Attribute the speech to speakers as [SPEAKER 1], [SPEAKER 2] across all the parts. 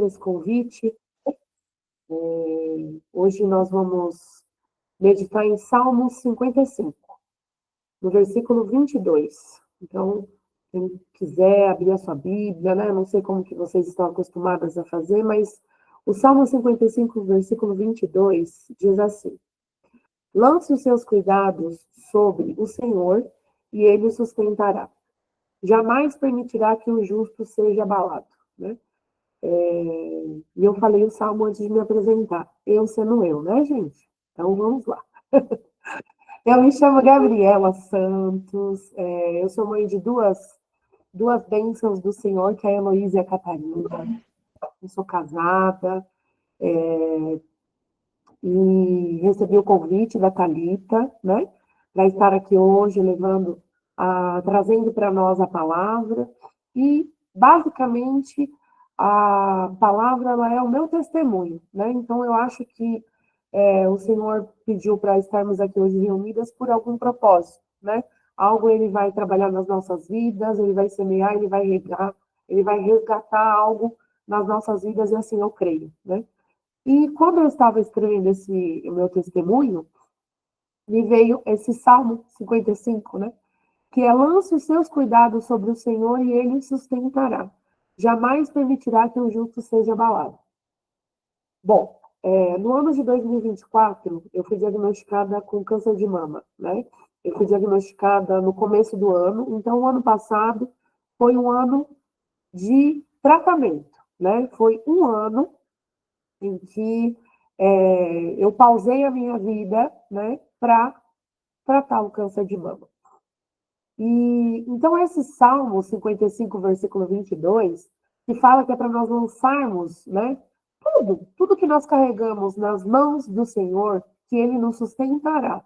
[SPEAKER 1] esse convite. Hoje nós vamos meditar em Salmo 55, no versículo 22. Então, quem quiser abrir a sua Bíblia, né? Não sei como que vocês estão acostumadas a fazer, mas o Salmo 55, versículo 22, diz assim: lance os seus cuidados sobre o Senhor e ele o sustentará. Jamais permitirá que o justo seja abalado, né? E eu falei o salmo antes de me apresentar. Eu sendo eu, né, gente? Então, vamos lá. Eu me chamo Gabriela Santos, eu sou mãe de duas bênçãos do Senhor, que é a Heloísa e a Catarina. Eu sou casada, e recebi o convite da Thalita, né, para estar aqui hoje, trazendo para nós a palavra. E, basicamente, a palavra ela é o meu testemunho, né? Então, eu acho que o Senhor pediu para estarmos aqui hoje reunidas por algum propósito, né? Algo ele vai trabalhar nas nossas vidas, ele vai semear, ele vai resgatar algo nas nossas vidas, e assim eu creio, né? E quando eu estava escrevendo o meu testemunho, me veio esse Salmo 55, né? Que é: lance os seus cuidados sobre o Senhor e ele o sustentará. Jamais permitirá que o justo seja abalado. Bom, no ano de 2024, eu fui diagnosticada com câncer de mama, né? Eu fui diagnosticada no começo do ano, então o ano passado foi um ano de tratamento, né? Foi um ano em que eu pausei a minha vida, né, para tratar o câncer de mama. E então esse Salmo 55, versículo 22, que fala que é para nós lançarmos, né, tudo que nós carregamos nas mãos do Senhor, que ele nos sustentará.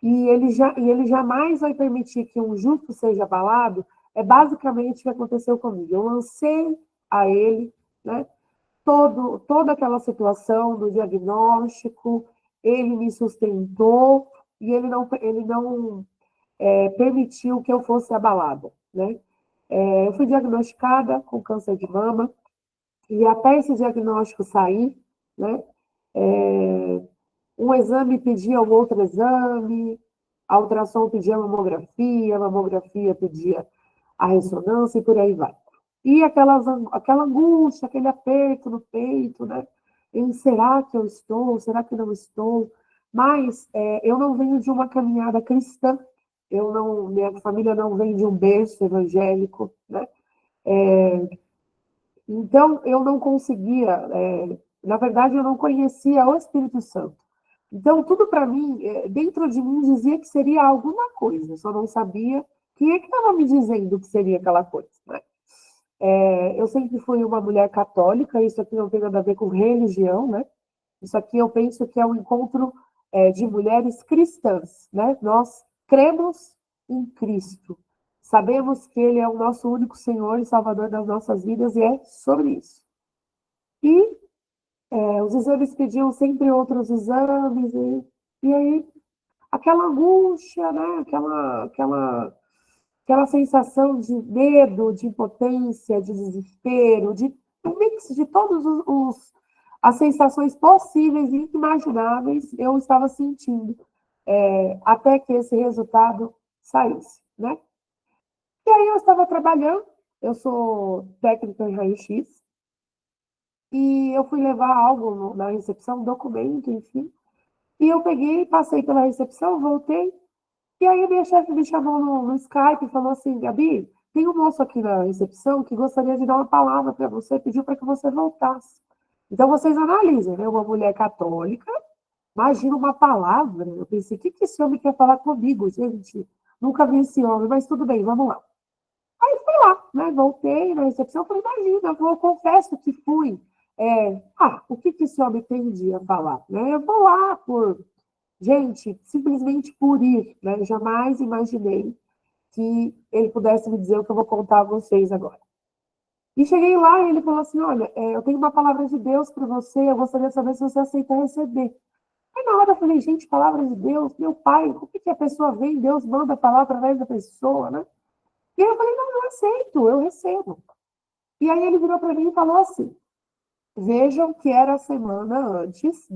[SPEAKER 1] E ele jamais vai permitir que um justo seja abalado. É basicamente o que aconteceu comigo. Eu lancei a ele, né, toda aquela situação do diagnóstico, ele me sustentou e ele não permitiu que eu fosse abalada, né? Eu fui diagnosticada com câncer de mama e até esse diagnóstico sair, né? Um exame pedia um outro exame, a ultrassom pedia a mamografia pedia a ressonância e por aí vai. E aquela angústia, aquele aperto no peito, né? Será que eu estou? Será que não estou? Mas eu não venho de uma caminhada cristã, minha família não vem de um berço evangélico, né? Então, eu não conseguia, na verdade, eu não conhecia o Espírito Santo. Então, tudo para mim, dentro de mim, dizia que seria alguma coisa, eu só não sabia quem é que estava me dizendo que seria aquela coisa, né? Eu sempre fui uma mulher católica, isso aqui não tem nada a ver com religião, né? Isso aqui eu penso que é um encontro de mulheres cristãs, né? Nós cremos em Cristo, sabemos que Ele é o nosso único Senhor e Salvador das nossas vidas, e é sobre isso. E os exames pediam sempre outros exames, e aí aquela angústia, né? Aquela sensação de medo, de impotência, de desespero, de um mix de todas as sensações possíveis e inimagináveis eu estava sentindo, até que esse resultado saísse, né? E aí eu estava trabalhando, eu sou técnica em raio-x, e eu fui levar algo na recepção, um documento, enfim, e eu peguei, passei pela recepção, voltei, e aí a minha chefe me chamou no Skype e falou assim: Gabi, tem um moço aqui na recepção que gostaria de dar uma palavra para você, pediu para que você voltasse. Então, vocês analisem, né? Uma mulher católica, imagina uma palavra. Eu pensei: o que esse homem quer falar comigo, gente? Nunca vi esse homem, mas tudo bem, vamos lá. Aí fui lá, né? Voltei na recepção, falei: imagina, eu confesso que fui. O que esse homem tem a falar? Né? Eu vou lá gente, simplesmente por ir, né? Eu jamais imaginei que ele pudesse me dizer o que eu vou contar a vocês agora. E cheguei lá e ele falou assim: olha, eu tenho uma palavra de Deus para você, eu gostaria de saber se você aceita receber. Aí na hora eu falei: gente, palavra de Deus, meu pai, o que a pessoa vem, Deus manda falar através da pessoa, né? E aí eu falei: não, eu aceito, eu recebo. E aí ele virou para mim e falou assim: Vejam que era a semana antes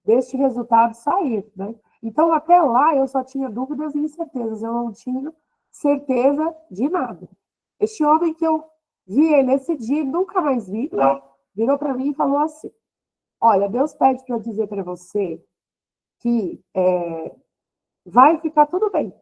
[SPEAKER 1] deste resultado sair, né? Então, até lá, eu só tinha dúvidas e incertezas, eu não tinha certeza de nada. Este homem que eu vi ele esse dia, nunca mais vi, né? Virou para mim e falou assim: olha, Deus pede para eu dizer para você que vai ficar tudo bem.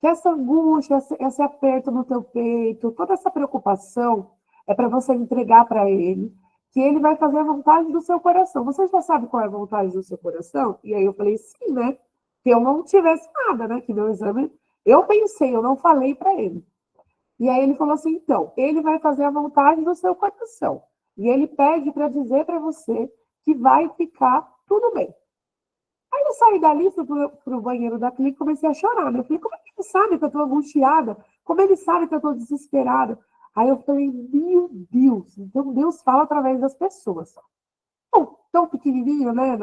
[SPEAKER 1] Que essa angústia, esse aperto no teu peito, toda essa preocupação é para você entregar para ele, que ele vai fazer a vontade do seu coração. Você já sabe qual é a vontade do seu coração? E aí eu falei, sim, né? Que eu não tivesse nada, né? Que meu exame. Eu pensei, eu não falei para ele. E aí ele falou assim: então, ele vai fazer a vontade do seu coração. E ele pede para dizer para você que vai ficar tudo bem. Aí eu saí dali, fui pro banheiro da clínica e comecei a chorar. Né? Eu falei, como é que ele sabe que eu estou angustiada? Como ele sabe que eu estou desesperada? Aí eu falei, meu Deus, então Deus fala através das pessoas. Tão pequenininho, né,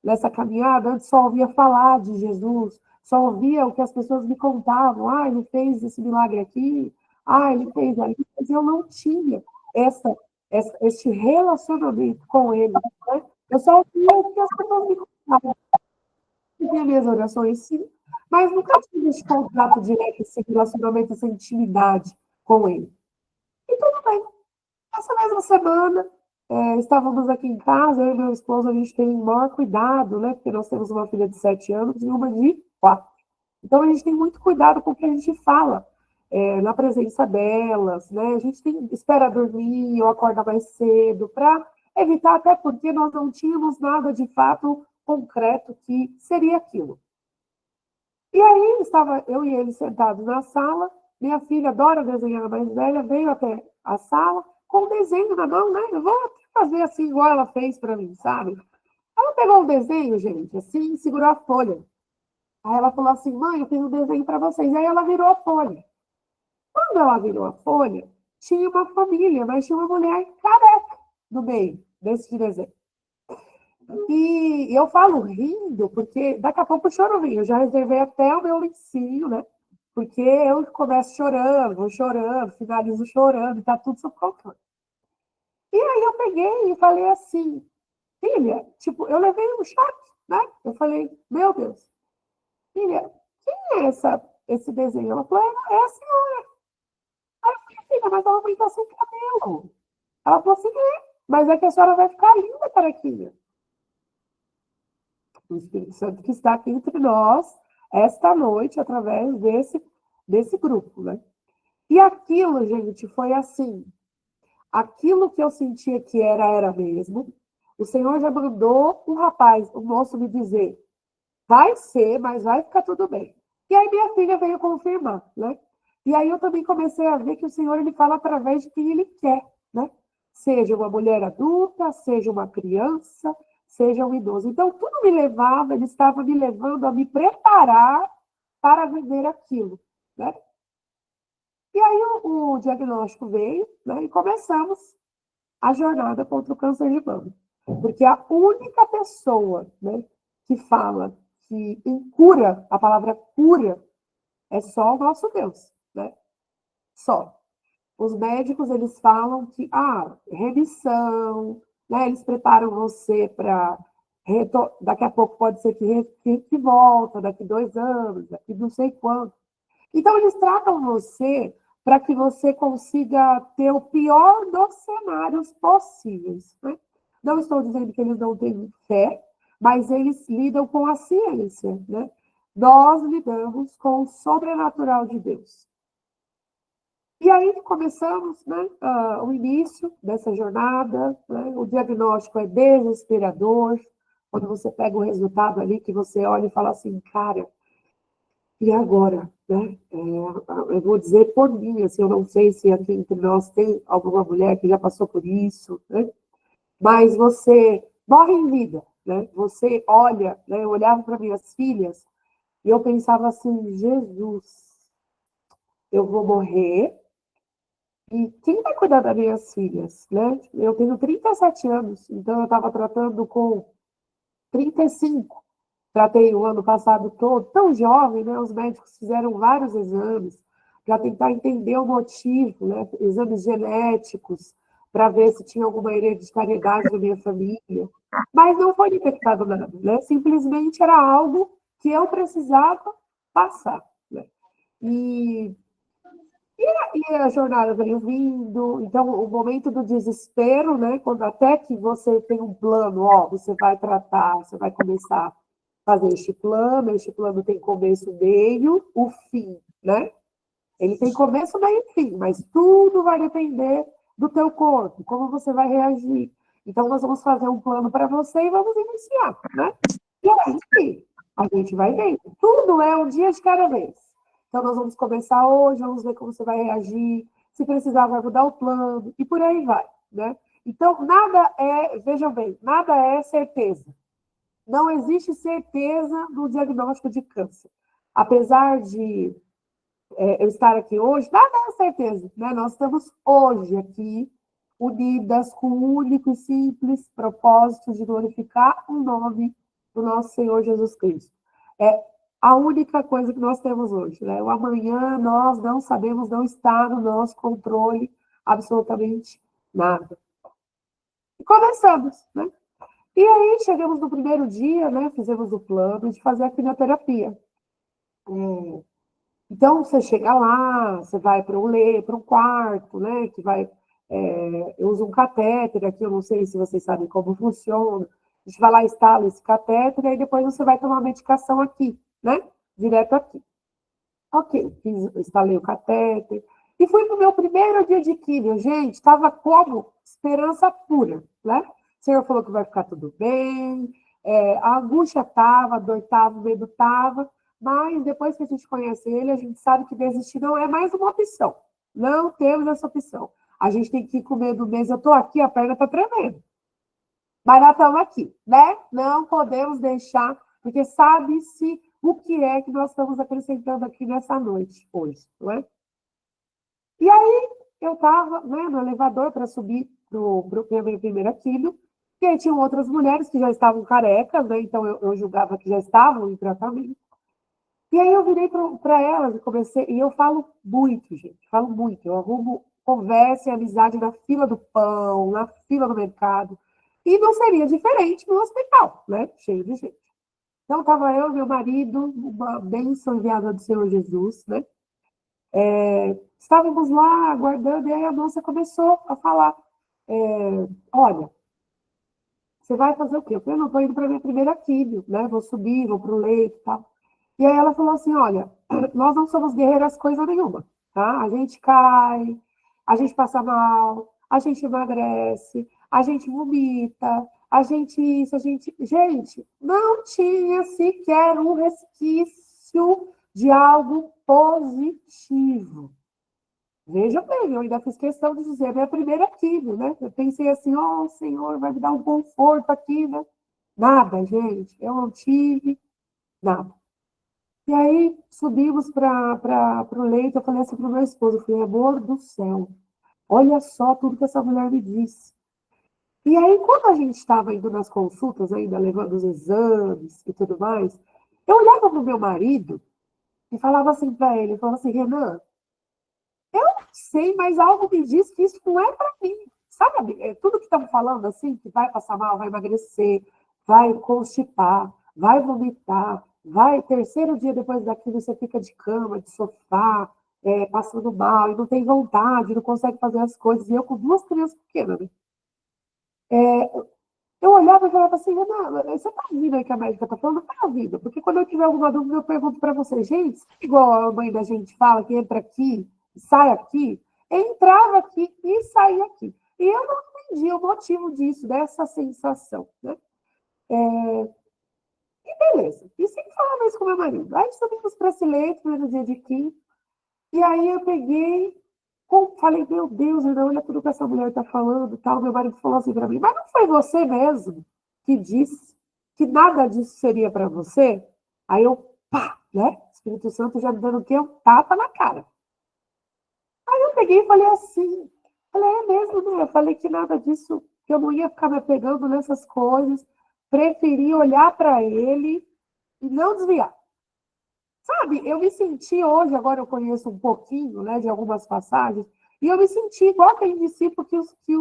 [SPEAKER 1] nessa caminhada, antes só ouvia falar de Jesus, só ouvia o que as pessoas me contavam. Ah, ele fez esse milagre aqui, ah, ele fez ali, mas eu não tinha esse relacionamento com ele. Né? Eu só ouvia o que as pessoas me contavam. Fazia minhas orações, sim, mas nunca tive esse contato direto, esse relacionamento, essa intimidade com ele. E tudo bem. Essa mesma semana, estávamos aqui em casa, eu e meu esposo, a gente tem maior cuidado, né? Porque nós temos uma filha de 7 anos e uma de 4. Então, a gente tem muito cuidado com o que a gente fala, na presença delas, né? A gente espera dormir ou acorda mais cedo, para evitar, até porque nós não tínhamos nada de fato concreto que seria aquilo. E aí, estava eu e ele sentados na sala, minha filha adora desenhar, a mais velha, veio até a sala com um desenho na mão, né? Eu vou até fazer assim, igual ela fez para mim, sabe? Ela pegou o desenho, gente, assim, segurou a folha. Aí ela falou assim, mãe, eu fiz um desenho para vocês. Aí ela virou a folha. Quando ela virou a folha, tinha uma família, mas tinha uma mulher careca no meio desse desenho. E eu falo rindo, porque daqui a pouco o choro vem. Eu já reservei até o meu lencinho, né? Porque eu começo chorando, vou chorando, finalizo chorando, tá tudo sob controle. E aí eu peguei e falei assim, filha, tipo, eu levei um choque, né? Eu falei, meu Deus, filha, quem é esse desenho? Ela falou, é a senhora. Aí eu falei, filha, mas ela mãe tá sem cabelo. Ela falou assim, mas é que a senhora vai ficar linda, carequinha. O Espírito Santo que está aqui entre nós esta noite, através desse grupo, né? E aquilo, gente, foi assim. Aquilo que eu sentia que era mesmo. O Senhor já mandou um rapaz, um moço, me dizer: vai ser, mas vai ficar tudo bem. E aí minha filha veio confirmar, né? E aí eu também comecei a ver que o Senhor ele fala através de quem ele quer, né? Seja uma mulher adulta, seja uma criança, seja um idoso. Então tudo me levava, ele estava me levando a me preparar para viver aquilo, né? E aí o diagnóstico veio, né? E começamos a jornada contra o câncer de mama. Porque a única pessoa, né, que fala que em cura, a palavra cura, é só o nosso Deus, né? Só. Os médicos, eles falam que, remissão, né? Eles preparam você para... Daqui a pouco pode ser que volta, daqui 2 anos, daqui não sei quanto. Então, eles tratam você para que você consiga ter o pior dos cenários possíveis. Né? Não estou dizendo que eles não têm fé, mas eles lidam com a ciência. Né? Nós lidamos com o sobrenatural de Deus. E aí começamos, né, o início dessa jornada. Né? O diagnóstico é desesperador. Quando você pega o resultado ali, que você olha e fala assim, cara, e agora, né? Eu vou dizer por mim, assim, eu não sei se aqui entre nós tem alguma mulher que já passou por isso, né? Mas você morre em vida, né? Você olha, né? Eu olhava para minhas filhas e eu pensava assim, Jesus, eu vou morrer e quem vai cuidar das minhas filhas, né? Eu tenho 37 anos, então eu estava tratando com 35. Tratei o ano passado todo, tão jovem, né? Os médicos fizeram vários exames para tentar entender o motivo, né? Exames genéticos, para ver se tinha alguma hereditariedade na minha família, mas não foi detectado nada, né? Simplesmente era algo que eu precisava passar, né? E, e a jornada veio vindo, então o momento do desespero, né? Quando até que você tem um plano, ó, você vai tratar, você vai começar a fazer este plano tem começo, meio, o fim, né? Ele tem começo, meio e fim, mas tudo vai depender do teu corpo, como você vai reagir. Então, nós vamos fazer um plano para você e vamos iniciar, né? E aí, a gente vai vendo. Tudo é um dia de cada vez. Então, nós vamos começar hoje, vamos ver como você vai reagir. Se precisar, vai mudar o plano, e por aí vai, né? Então, nada é, vejam bem, nada é certeza. Não existe certeza no diagnóstico de câncer. Apesar de eu estar aqui hoje, nada é certeza, né? Nós estamos hoje aqui, unidas com o único e simples propósito de glorificar o nome do nosso Senhor Jesus Cristo. É a única coisa que nós temos hoje, né? O amanhã nós não sabemos, não está no nosso controle absolutamente nada. E começamos, né? E aí chegamos no primeiro dia, né? Fizemos o plano de fazer a quimioterapia. Então, você chega lá, você vai para um quarto, né? Que vai. Eu uso um catéter aqui, eu não sei se vocês sabem como funciona. A gente vai lá, instala esse catéter, e depois você vai tomar medicação aqui, né? Direto aqui. Ok, instalei o catéter. E fui para o meu primeiro dia de químio, gente, estava como esperança pura, né? O senhor falou que vai ficar tudo bem, a angústia estava, a dor estava, o medo estava, mas depois que a gente conhece ele, a gente sabe que desistir não é mais uma opção. Não temos essa opção. A gente tem que ir com medo mesmo. Eu estou aqui, a perna está tremendo. Mas nós estamos aqui, né? Não podemos deixar, porque sabe-se o que é que nós estamos acrescentando aqui nessa noite, hoje, não é? E aí, eu estava, né, no elevador para subir para a minha primeira quimio, e aí tinham outras mulheres que já estavam carecas, né? Então eu julgava que já estavam em tratamento. E aí eu virei para elas e comecei, e eu falo muito, gente, falo muito, eu arrumo conversa e amizade na fila do pão, na fila do mercado, e não seria diferente no hospital, né? Cheio de gente. Então, estava eu, meu marido, uma bênção enviada do Senhor Jesus, né? Estávamos lá aguardando, e aí a moça começou a falar: olha, você vai fazer o quê? Eu falei: não, estou indo para a minha primeira químio, né? Vou subir, vou para o leito e tal. E aí ela falou assim: olha, nós não somos guerreiras coisa nenhuma, tá? A gente cai, a gente passa mal, a gente emagrece, a gente vomita, a gente isso, a gente. Gente, não tinha sequer um resquício de algo positivo. Veja bem, eu ainda fiz questão de dizer, minha primeira quimio, né? Eu pensei assim: oh, Senhor, vai me dar um conforto aqui, né? Nada, gente, eu não tive nada. E aí subimos para o leito, eu falei assim para o meu esposo, eu falei: amor do céu, olha só tudo que essa mulher me disse. E aí, quando a gente estava indo nas consultas, ainda levando os exames e tudo mais, eu olhava para o meu marido e falava assim para ele, eu falava assim: Renan, eu não sei, mas algo me diz que isso não é para mim. Sabe, tudo que estamos falando assim, que vai passar mal, vai emagrecer, vai constipar, vai vomitar, vai, terceiro dia depois daquilo, você fica de cama, de sofá, passando mal, e não tem vontade, não consegue fazer as coisas. E eu com duas crianças pequenas, né? Eu olhava e falava assim: Renan, você está ouvindo aí que a médica está falando? Não está ouvindo, porque quando eu tiver alguma dúvida, eu pergunto para você. Gente, igual a mãe da gente fala, que entra aqui, sai aqui, entrava aqui e saía aqui. E eu não entendi o motivo disso, dessa sensação, né? E beleza. E sempre falava isso com meu marido. Aí subimos para esse leito no dia de quinta, e aí eu peguei, falei: meu Deus, Renan, olha tudo que essa mulher está falando, tal. Meu marido falou assim para mim: mas não foi você mesmo que disse que nada disso seria para você? Aí eu, pá, né? Espírito Santo já me dando o quê? Um tapa na cara. Aí eu peguei e falei assim, falei: é mesmo, né? Eu falei que nada disso, que eu não ia ficar me apegando nessas coisas, preferi olhar para ele e não desviar. Sabe, eu me senti hoje, agora eu conheço um pouquinho, né, de algumas passagens, E eu me senti igual aquele discípulo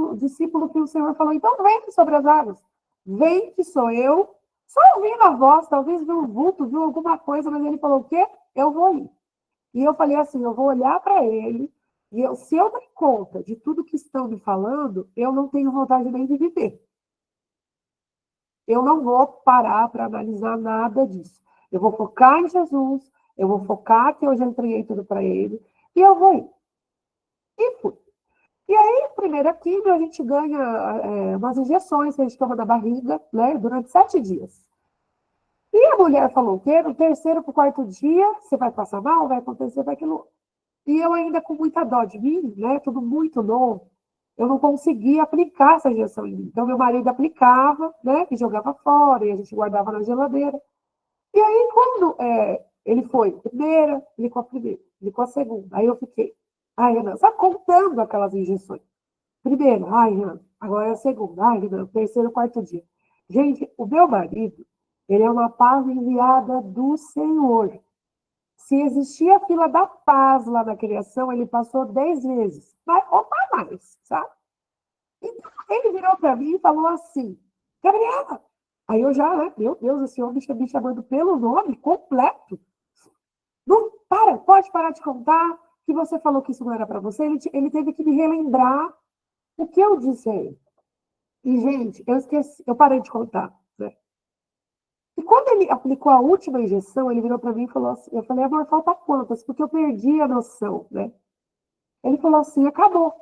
[SPEAKER 1] o discípulo que o Senhor falou, então vem sobre as águas. Vem que sou eu. Só ouvindo a voz, talvez viu um vulto, viu alguma coisa, mas ele falou o quê? Eu vou ir. E eu falei assim, eu vou olhar para ele, e se eu der conta de tudo que estão me falando, eu não tenho vontade nem de viver. Eu não vou parar para analisar nada disso. Eu vou focar em Jesus, eu vou focar que eu já entreguei tudo para ele, e eu vou ir. E fui. E aí, primeira quimio, a gente ganha umas injeções que a gente toma na barriga, né, durante 7 dias. E a mulher falou que no terceiro para o quarto dia, você vai passar mal, vai acontecer, vai aquilo. E eu ainda com muita dó de mim, né, tudo muito novo, eu não conseguia aplicar essa injeção em mim. Então, meu marido aplicava, né, e jogava fora, e a gente guardava na geladeira. E aí, quando ele foi a primeira, ele com a segunda. Aí eu fiquei, ai, Renan, só contando aquelas injeções. Primeira, ai, Renan, agora é a segunda, ai, Renan, terceiro, quarto dia. Gente, o meu marido, ele é uma paz enviada do Senhor. Se existia a fila da paz lá na criação, ele passou 10 vezes, ou mais, sabe? Então, ele virou para mim e falou assim, Gabriela, aí eu já, né, meu Deus, esse homem está me chamando pelo nome completo. Não, pode parar de contar que você falou que isso não era para você. Ele teve que me relembrar o que eu disse a ele. E, gente, eu esqueci, eu parei de contar, né? E quando ele aplicou a última injeção, ele virou para mim e falou assim, eu falei, amor, falta quantas? Porque eu perdi a noção, né? Ele falou assim, acabou.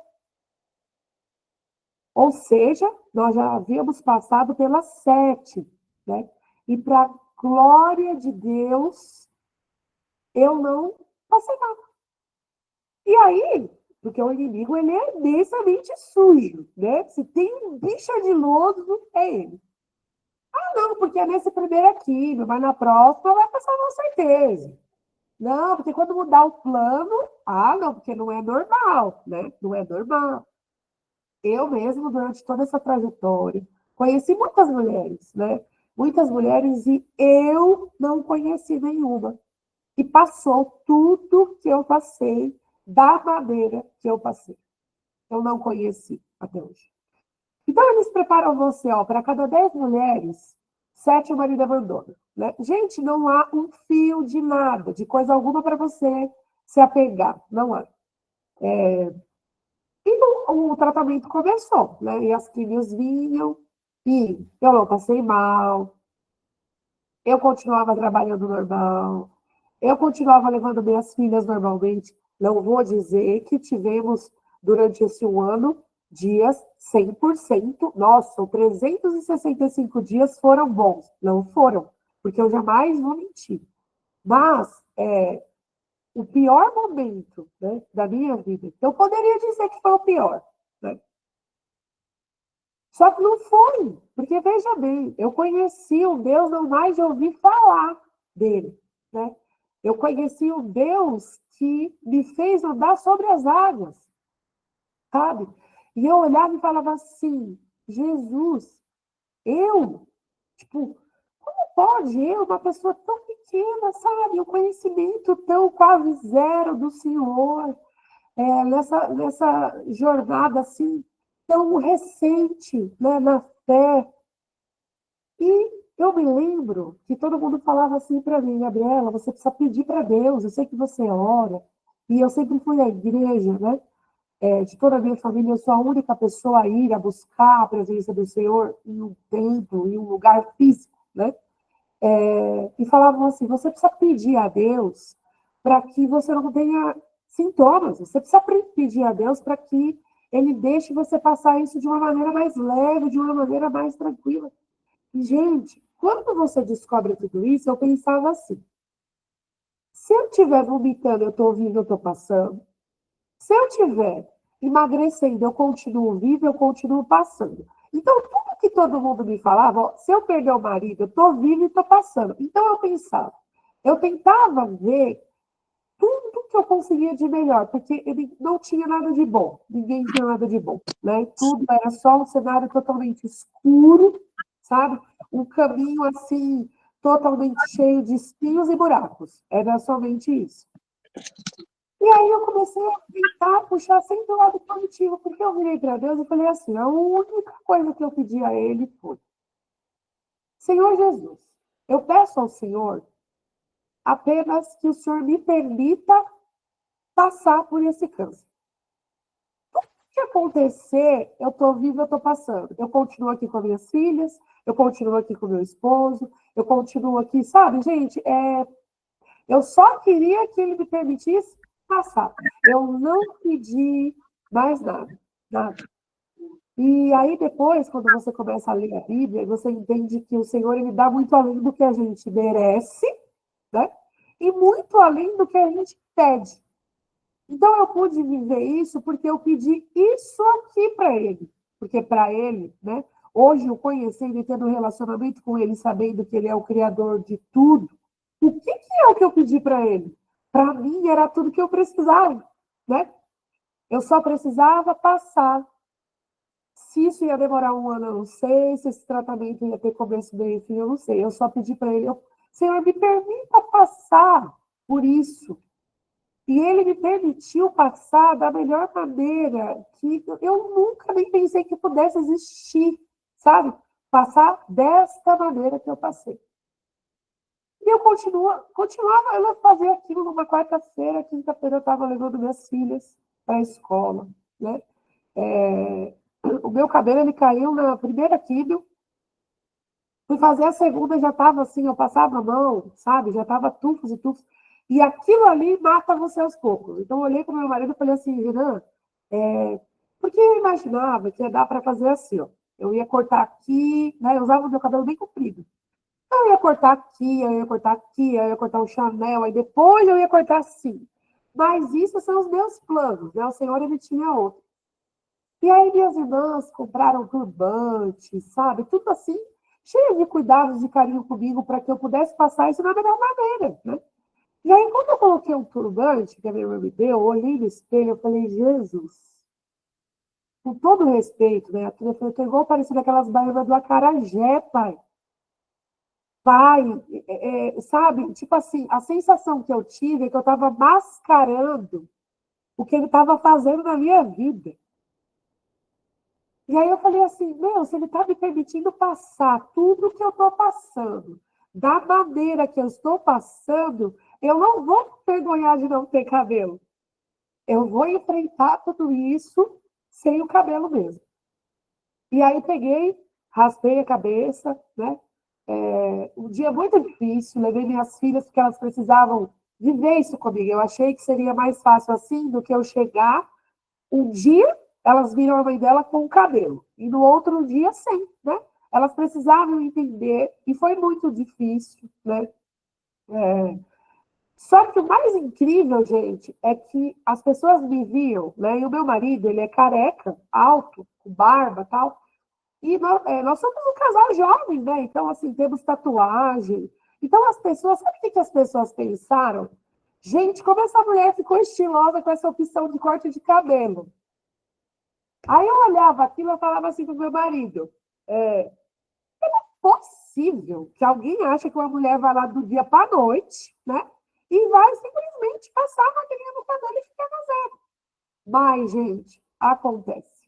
[SPEAKER 1] Ou seja, nós já havíamos passado pelas 7, né? E para glória de Deus, eu não passei nada. E aí, porque o inimigo, ele é imensamente sujo, né? Se tem um bicho ardiloso, é ele. Ah, não, porque é nesse primeiro aqui, mas na próxima vai passar com certeza. Não, porque quando mudar o plano, não, porque não é normal, né? Não é normal. Eu mesmo, durante toda essa trajetória, conheci muitas mulheres, né? Muitas mulheres e eu não conheci nenhuma. E passou tudo que eu passei da maneira que eu passei. Eu não conheci até hoje. Então, eles preparam você, ó, para cada 10 mulheres, 7 o marido abandona. Né? Gente, não há um fio de nada, de coisa alguma para você se apegar. Não há. O tratamento começou, né? E as químios vinham, e eu não passei mal, eu continuava trabalhando normal, eu continuava levando minhas filhas normalmente. Não vou dizer que tivemos, durante esse 1 ano, dias 100%. Nossa, 365 dias foram bons. Não foram, porque eu jamais vou mentir. Mas o pior momento, né, da minha vida, eu poderia dizer que foi o pior. Né? Só que não foi, porque veja bem, eu conheci um Deus não mais de ouvir falar dele, né? Eu conheci um Deus que me fez andar sobre as águas, sabe? E eu olhava e falava assim, Jesus, eu, tipo, como pode eu, uma pessoa tão pequena, sabe? Um conhecimento tão quase zero do Senhor, nessa jornada assim, tão recente, né, na fé. E eu me lembro que todo mundo falava assim para mim, Gabriela, você precisa pedir para Deus, eu sei que você ora. E eu sempre fui à igreja, né? De toda a minha família, eu sou a única pessoa a ir a buscar a presença do Senhor em um templo, em um lugar físico, né? E falavam assim, você precisa pedir a Deus para que você não tenha sintomas, você precisa pedir a Deus para que Ele deixe você passar isso de uma maneira mais leve, de uma maneira mais tranquila. E, gente, quando você descobre tudo isso, eu pensava assim, se eu estiver vomitando, eu estou vivo, eu estou passando. Se eu estiver emagrecendo, eu continuo vivo, eu continuo passando. Então, tudo que todo mundo me falava, ó, se eu perder o marido, eu estou vivo e estou passando. Então, eu pensava, eu tentava ver tudo que eu conseguia de melhor, porque ele não tinha nada de bom, ninguém tinha nada de bom, né? Tudo era só um cenário totalmente escuro, sabe? Um caminho assim, totalmente cheio de espinhos e buracos. Era somente isso. E aí eu comecei a tentar puxar sempre o lado positivo, porque eu virei para Deus e falei assim, a única coisa que eu pedi a ele foi, Senhor Jesus, eu peço ao Senhor apenas que o Senhor me permita passar por esse câncer. O que acontecer, eu estou viva, eu estou passando. Eu continuo aqui com as minhas filhas, eu continuo aqui com o meu esposo, eu continuo aqui, sabe, gente, eu só queria que ele me permitisse passar. Eu não pedi mais nada, nada. E aí depois, quando você começa a ler a Bíblia, você entende que o Senhor ele dá muito além do que a gente merece, né? E muito além do que a gente pede. Então eu pude viver isso porque eu pedi isso aqui para ele. Porque para ele, né? Hoje eu conhecendo e tendo um relacionamento com ele, sabendo que ele é o criador de tudo, o que é o que eu pedi para ele? Para mim era tudo que eu precisava, né? Eu só precisava passar. Se isso ia demorar um ano, eu não sei. Se esse tratamento ia ter começo, meio e fim, eu não sei. Eu só pedi para ele, Senhor, me permita passar por isso. E ele me permitiu passar da melhor maneira, que eu nunca nem pensei que pudesse existir, sabe? Passar desta maneira que eu passei. E eu continuava a fazer aquilo numa quarta-feira, quinta-feira eu estava levando minhas filhas para a escola, né? O meu cabelo, ele caiu na primeira químio, fui fazer a segunda, já estava assim, eu passava a mão, sabe? Já estava tufos e tufos. E aquilo ali mata você aos poucos. Então, eu olhei para o meu marido e falei assim, Renan, porque eu imaginava que ia dar para fazer assim, ó. Eu ia cortar aqui, né? Eu usava o meu cabelo bem comprido. Eu ia cortar aqui, eu ia cortar aqui, eu ia cortar o Chanel, aí depois eu ia cortar assim. Mas isso são os meus planos, né? O Senhor, ele tinha outro. E aí minhas irmãs compraram turbante, sabe? Tudo assim, cheio de cuidados, de carinho comigo, para que eu pudesse passar isso da melhor maneira, né? E aí, quando eu coloquei um turbante, que a minha irmã me deu, eu olhei no espelho, eu falei, Jesus, com todo respeito, né? Eu falei, tô igual parecendo aquelas baianas do acarajé, pai. Pai, sabe? Tipo assim, a sensação que eu tive é que eu estava mascarando o que ele estava fazendo na minha vida. E aí eu falei assim, meu, se ele está me permitindo passar tudo o que eu estou passando, da maneira que eu estou passando, eu não vou vergonhar de não ter cabelo. Eu vou enfrentar tudo isso sem o cabelo mesmo. E aí peguei, raspei a cabeça, né? Um dia muito difícil, levei minhas filhas porque elas precisavam viver isso comigo. Eu achei que seria mais fácil assim do que eu chegar um dia, elas viram a mãe dela com o cabelo, e no outro dia sem, né? Elas precisavam entender, e foi muito difícil, né? Só que o mais incrível, gente, é que as pessoas me viam, né? E o meu marido, ele é careca, alto, com barba e tal, e nós somos um casal jovem, né? Então, assim, temos tatuagem. Então, as pessoas, sabe o que as pessoas pensaram? Gente, como essa mulher ficou estilosa com essa opção de corte de cabelo. Aí eu olhava aquilo e falava assim para o meu marido, possível que alguém acha que uma mulher vai lá do dia para a noite, né? E vai simplesmente passar a maquininha no cabelo e ficar no zero. Mas, gente, acontece.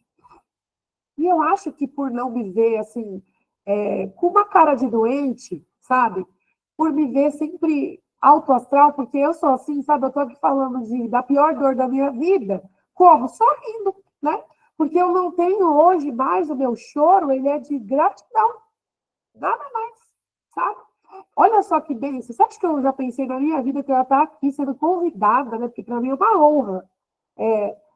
[SPEAKER 1] E eu acho que por não me ver assim, com uma cara de doente, sabe? Por me ver sempre alto astral, porque eu sou assim, sabe? Eu estou aqui falando da pior dor da minha vida. Como? Sorrindo, né? Porque eu não tenho hoje mais o meu choro, ele é de gratidão. Nada mais, sabe? Olha só que bênção. Você acha que eu já pensei na minha vida que eu ia estar aqui sendo convidada, né? Porque para mim é uma honra,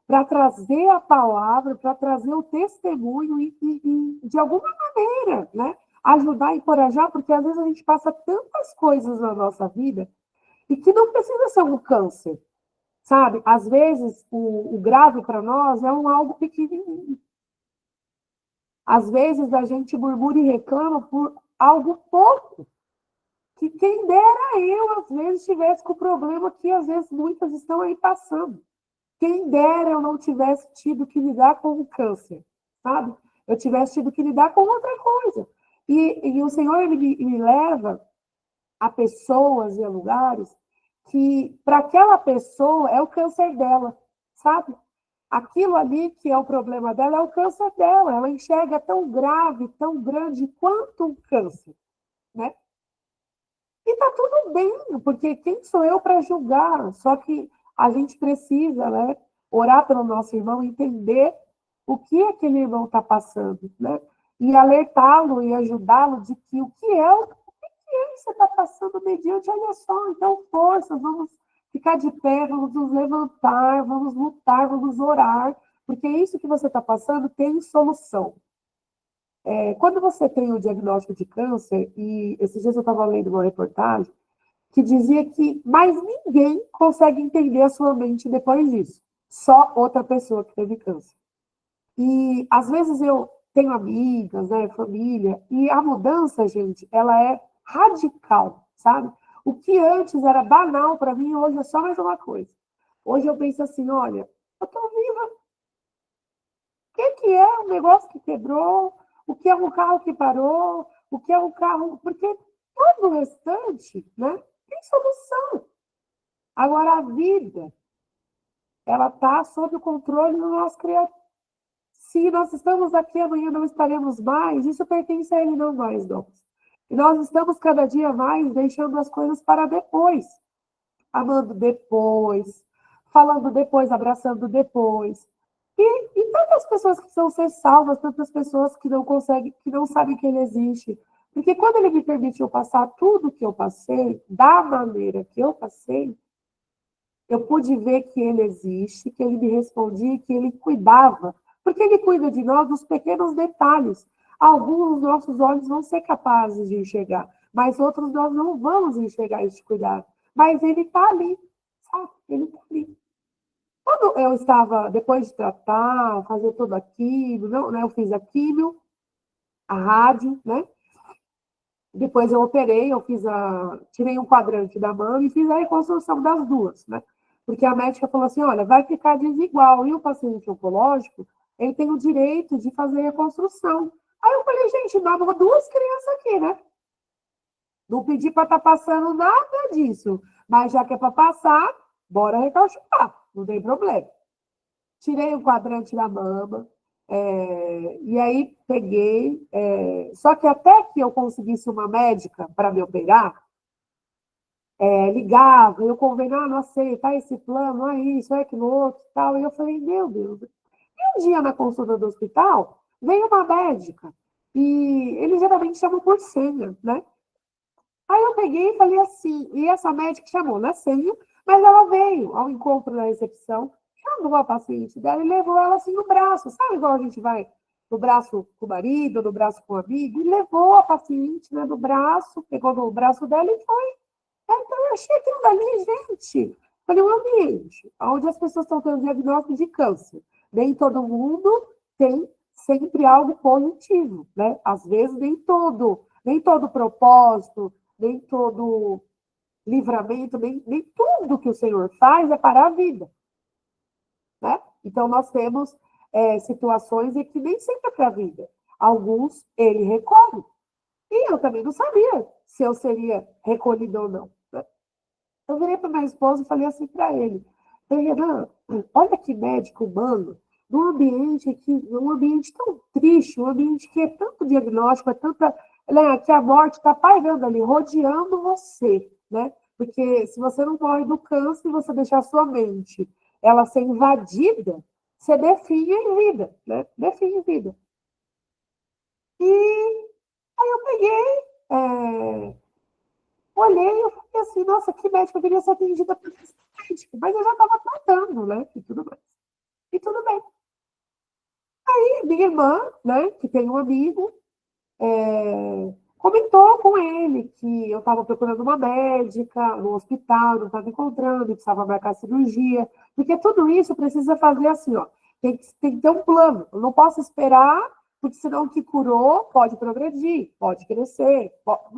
[SPEAKER 1] para trazer a palavra, para trazer o testemunho e, de alguma maneira, né? Ajudar, encorajar, porque às vezes a gente passa tantas coisas na nossa vida e que não precisa ser um câncer, sabe? Às vezes o grave para nós é algo pequenininho. Às vezes a gente murmura e reclama por algo pouco, que quem dera eu, às vezes, tivesse com o problema que, às vezes, muitas estão aí passando. Quem dera eu não tivesse tido que lidar com o câncer, sabe? Eu tivesse tido que lidar com outra coisa. E o Senhor, ele me leva a pessoas e a lugares que para aquela pessoa é o câncer dela, sabe? Aquilo ali que é o problema dela é o câncer dela. Ela enxerga tão grave, tão grande quanto um câncer, né? E tá tudo bem, porque quem sou eu para julgar? Só que a gente precisa, né, orar pelo nosso irmão, entender o que aquele irmão está passando, né? E alertá-lo e ajudá-lo de que o que é o que você está passando mediante, olha só, então força, vamos ficar de pé, vamos nos levantar, vamos lutar, vamos orar, porque isso que você está passando tem solução. Quando você tem o diagnóstico de câncer, e esses dias eu estava lendo uma reportagem que dizia que mais ninguém consegue entender a sua mente depois disso. Só outra pessoa que teve câncer. E às vezes eu tenho amigas, né, família, e a mudança, gente, ela é radical, sabe? O que antes era banal para mim, hoje é só mais uma coisa. Hoje eu penso assim, olha, eu estou viva. O que é um negócio que quebrou? O que é um carro que parou? O que é um carro... Porque todo o restante, né, tem solução. Agora, a vida, ela está sob o controle do nosso Criador. Se nós estamos aqui, amanhã não estaremos mais, isso pertence a Ele, não mais, nós. E nós estamos cada dia mais deixando as coisas para depois, amando depois, falando depois, abraçando depois. E tantas pessoas que precisam ser salvas, tantas pessoas que não conseguem, que não sabem que Ele existe. Porque quando Ele me permitiu passar tudo que eu passei, da maneira que eu passei, eu pude ver que Ele existe, que Ele me respondia, que Ele cuidava. Porque Ele cuida de nós nos pequenos detalhes. Alguns dos nossos olhos vão ser capazes de enxergar, mas outros nós não vamos enxergar esse cuidado. Mas Ele está ali, sabe? Ele está ali. Quando eu estava, depois de tratar, fazer tudo aquilo, não, né, eu fiz a químio, a rádio, né? Depois eu operei, tirei um quadrante da mama e fiz a reconstrução das duas, né? Porque a médica falou assim, olha, vai ficar desigual. E o paciente oncológico, ele tem o direito de fazer a reconstrução. Aí eu falei, gente, dava duas crianças aqui, né? Não pedi para estar passando nada disso. Mas já que é para passar, bora recalchutar, não tem problema. Tirei o quadrante da mama, e aí peguei, só que até que eu conseguisse uma médica para me operar, ligava, eu convenho, não aceita, esse plano, isso, aquilo outro, tal, e eu falei, meu Deus. E um dia na consulta do hospital, veio uma médica, e eles geralmente chamam por senha, né? Aí eu peguei e falei assim, e essa médica chamou na senha, mas ela veio ao encontro da recepção, chamou a paciente dela e levou ela assim no braço, sabe igual a gente vai no braço com o marido, no braço com o amigo, e levou a paciente, né, no braço, pegou no braço dela e foi. Então eu achei aquilo dali, gente, falei, um ambiente onde as pessoas estão tendo diagnóstico de câncer. Nem todo mundo tem sempre algo positivo, né? Às vezes nem todo propósito, nem todo livramento, nem tudo que o Senhor faz é para a vida, né? Então, nós temos situações em que nem sempre é para a vida. Alguns, ele recolhe. E eu também não sabia se eu seria recolhida ou não. Né? Eu virei para minha esposa e falei assim para ele, Renan, olha que médico humano, num ambiente tão triste, um ambiente que é tanto diagnóstico, é tanta, né, que a morte está pairando ali, rodeando você, né? Porque se você não morre do câncer, você deixar a sua mente ela ser invadida, você definha em vida, né? Definha em vida. E aí eu peguei, olhei e falei assim, nossa, que médico, eu queria ser atendida por esse médico, mas eu já estava tratando, né? E tudo mais. E tudo bem. Minha irmã, né, que tem um amigo, comentou com ele que eu estava procurando uma médica no hospital, não estava encontrando, precisava marcar cirurgia, porque tudo isso precisa fazer assim, ó, tem que ter um plano. Eu não posso esperar, porque senão o que curou pode progredir, pode crescer,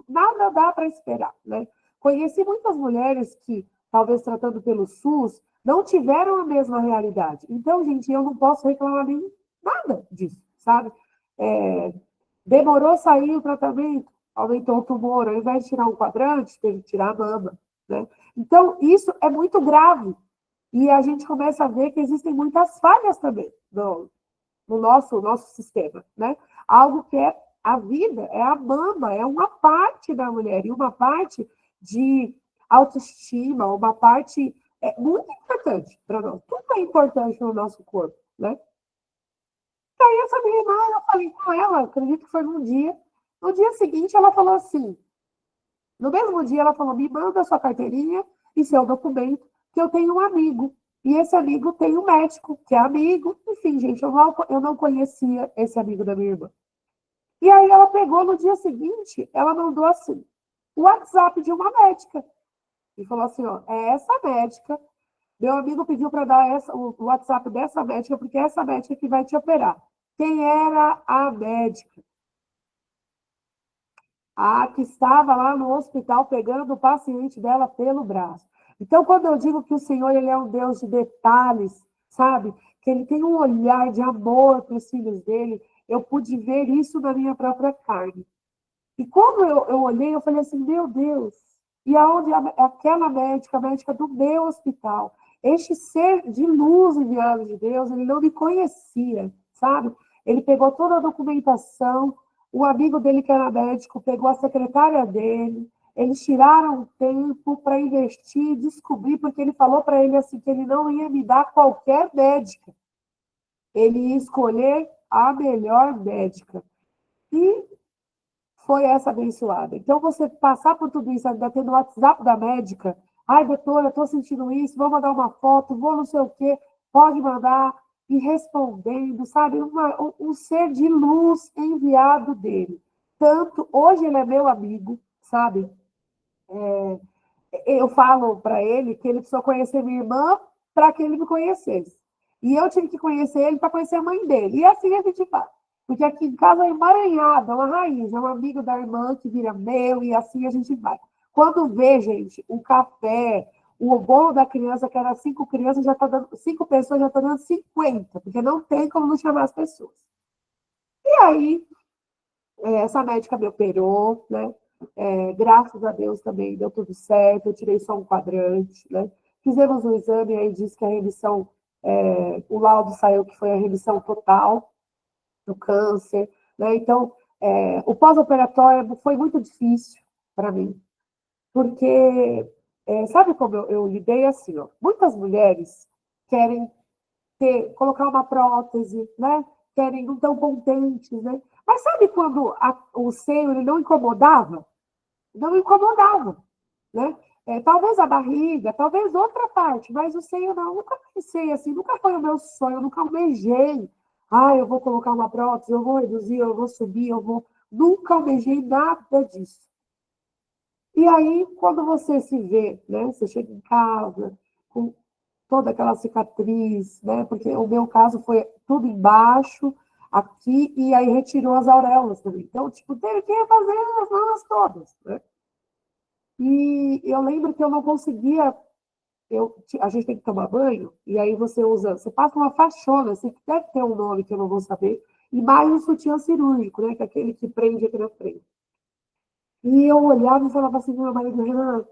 [SPEAKER 1] nada dá para esperar, né? Conheci muitas mulheres que, talvez tratando pelo SUS, não tiveram a mesma realidade. Então, gente, eu não posso reclamar nem nada disso, sabe? Demorou a sair o tratamento, aumentou o tumor, ao invés de tirar um quadrante, teve que tirar a mama, né? Então, isso é muito grave. E a gente começa a ver que existem muitas falhas também no nosso sistema, né? Algo que é a vida, é a mama, é uma parte da mulher, e uma parte de autoestima, uma parte muito importante para nós. Tudo é importante no nosso corpo, né? E aí essa minha irmã, eu falei com ela, acredito que foi num dia. No dia seguinte, ela falou assim, no mesmo dia, ela falou, me manda sua carteirinha e seu documento, que eu tenho um amigo. E esse amigo tem um médico, que é amigo. Enfim, gente, eu não conhecia esse amigo da minha irmã. E aí ela pegou no dia seguinte, ela mandou assim, o WhatsApp de uma médica. E falou assim, ó, é essa médica. Meu amigo pediu para dar o WhatsApp dessa médica, porque é essa médica que vai te operar. Quem era a médica? A que estava lá no hospital pegando o paciente dela pelo braço. Então, quando eu digo que o Senhor ele é um Deus de detalhes, sabe? Que ele tem um olhar de amor para os filhos dele, eu pude ver isso na minha própria carne. E quando eu olhei, eu falei assim, meu Deus, e aonde aquela médica, a médica do meu hospital, este ser de luz enviado de Deus, ele não me conhecia, sabe? Ele pegou toda a documentação, o amigo dele que era médico pegou a secretária dele, eles tiraram tempo para investir, descobrir, porque ele falou para ele assim que ele não ia me dar qualquer médica, ele ia escolher a melhor médica. E foi essa abençoada. Então, você passar por tudo isso, ainda tendo o WhatsApp da médica, ai, doutora, estou sentindo isso, vou mandar uma foto, vou não sei o quê, pode mandar, e respondendo, sabe? Um ser de luz enviado dele. Tanto, hoje ele é meu amigo, sabe? Eu falo para ele que ele precisou conhecer minha irmã para que ele me conhecesse. E eu tive que conhecer ele para conhecer a mãe dele. E assim a gente faz. Porque aqui em casa é emaranhada, é uma raiz, é um amigo da irmã que vira meu, e assim a gente vai. Quando vê, gente, o café, o bolo da criança, que era 5 crianças, já está dando, 5 pessoas já está dando 50, porque não tem como não chamar as pessoas. E aí, essa médica me operou, né? Graças a Deus também deu tudo certo, eu tirei só um quadrante, né? Fizemos um exame, aí disse que a remissão, o laudo saiu que foi a remissão total do câncer, né? Então, o pós-operatório foi muito difícil para mim, porque, sabe como eu lidei assim, ó? Muitas mulheres querem colocar uma prótese, né? Querem, não tão contentes, né? Mas sabe quando o seio ele não incomodava? Não incomodava, né? Talvez a barriga, talvez outra parte, mas o seio não, eu nunca pensei assim, nunca foi o meu sonho, eu nunca almejei. Ah, eu vou colocar uma prótese, eu vou reduzir, eu vou subir, eu vou. Nunca almejei nada disso. E aí, quando você se vê, né? Você chega em casa com toda aquela cicatriz, né? Porque o meu caso foi tudo embaixo, aqui, e aí retirou as auréolas também. Então, tipo, teve que fazer as mamas todas, né? E eu lembro que eu não conseguia. A gente tem que tomar banho, e aí você passa uma faixona, assim, que deve ter um nome que eu não vou saber, e mais um sutiã cirúrgico, né? Que é aquele que prende aqui na frente. E eu olhava e falava assim, meu marido, Renan,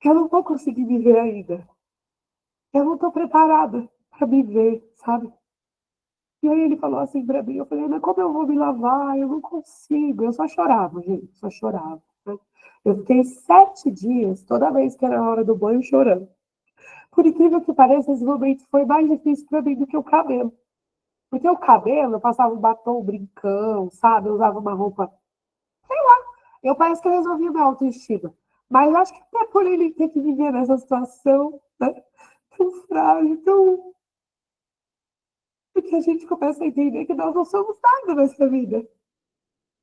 [SPEAKER 1] eu não vou conseguir viver ainda. Eu não estou preparada para viver, sabe? E aí ele falou assim para mim, eu falei, mas como eu vou me lavar? Eu não consigo. Eu só chorava, gente, só chorava. Né? Eu fiquei 7 dias, toda vez que era a hora do banho, chorando. Por incrível que pareça, esse momento foi mais difícil para mim do que o cabelo. Porque o cabelo, eu passava um batom, um brincão, sabe? Eu usava uma roupa. Eu parece que eu resolvi minha autoestima. Mas acho que até por ele ter que viver nessa situação, né? Tão frágil, tão. Porque a gente começa a entender que nós não somos nada nessa vida.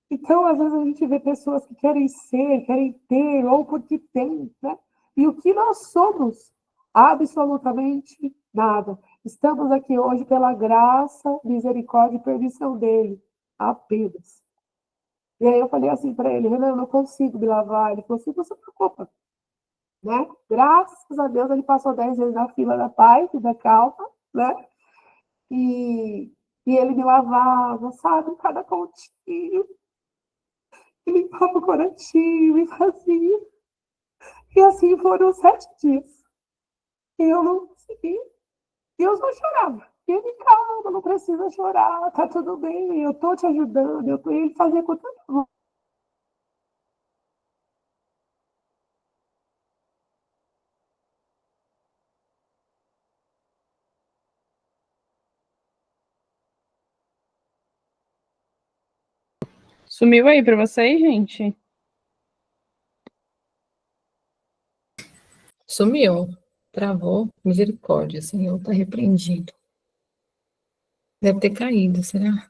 [SPEAKER 1] Então, às vezes, a gente vê pessoas que querem ser, querem ter, ou porque tem, né? E o que nós somos? Absolutamente nada. Estamos aqui hoje pela graça, misericórdia e permissão dele, apenas. E aí eu falei assim para ele, Renan, eu não consigo me lavar. Ele falou assim, não se preocupa, né? Graças a Deus, ele passou 10 vezes na fila da paz e da calma, né? E, e ele me lavava, sabe, cada pontinho, e limpava o coração e fazia. E assim foram 7 dias. E eu não consegui. Deus não chorava. Ele, calma, não precisa chorar, tá tudo bem, eu tô te ajudando, eu tô... Ele fazia com tanta vontade.
[SPEAKER 2] Sumiu aí pra vocês, gente?
[SPEAKER 3] Sumiu. Travou. Misericórdia, Senhor, tá repreendido. Deve ter caído, será?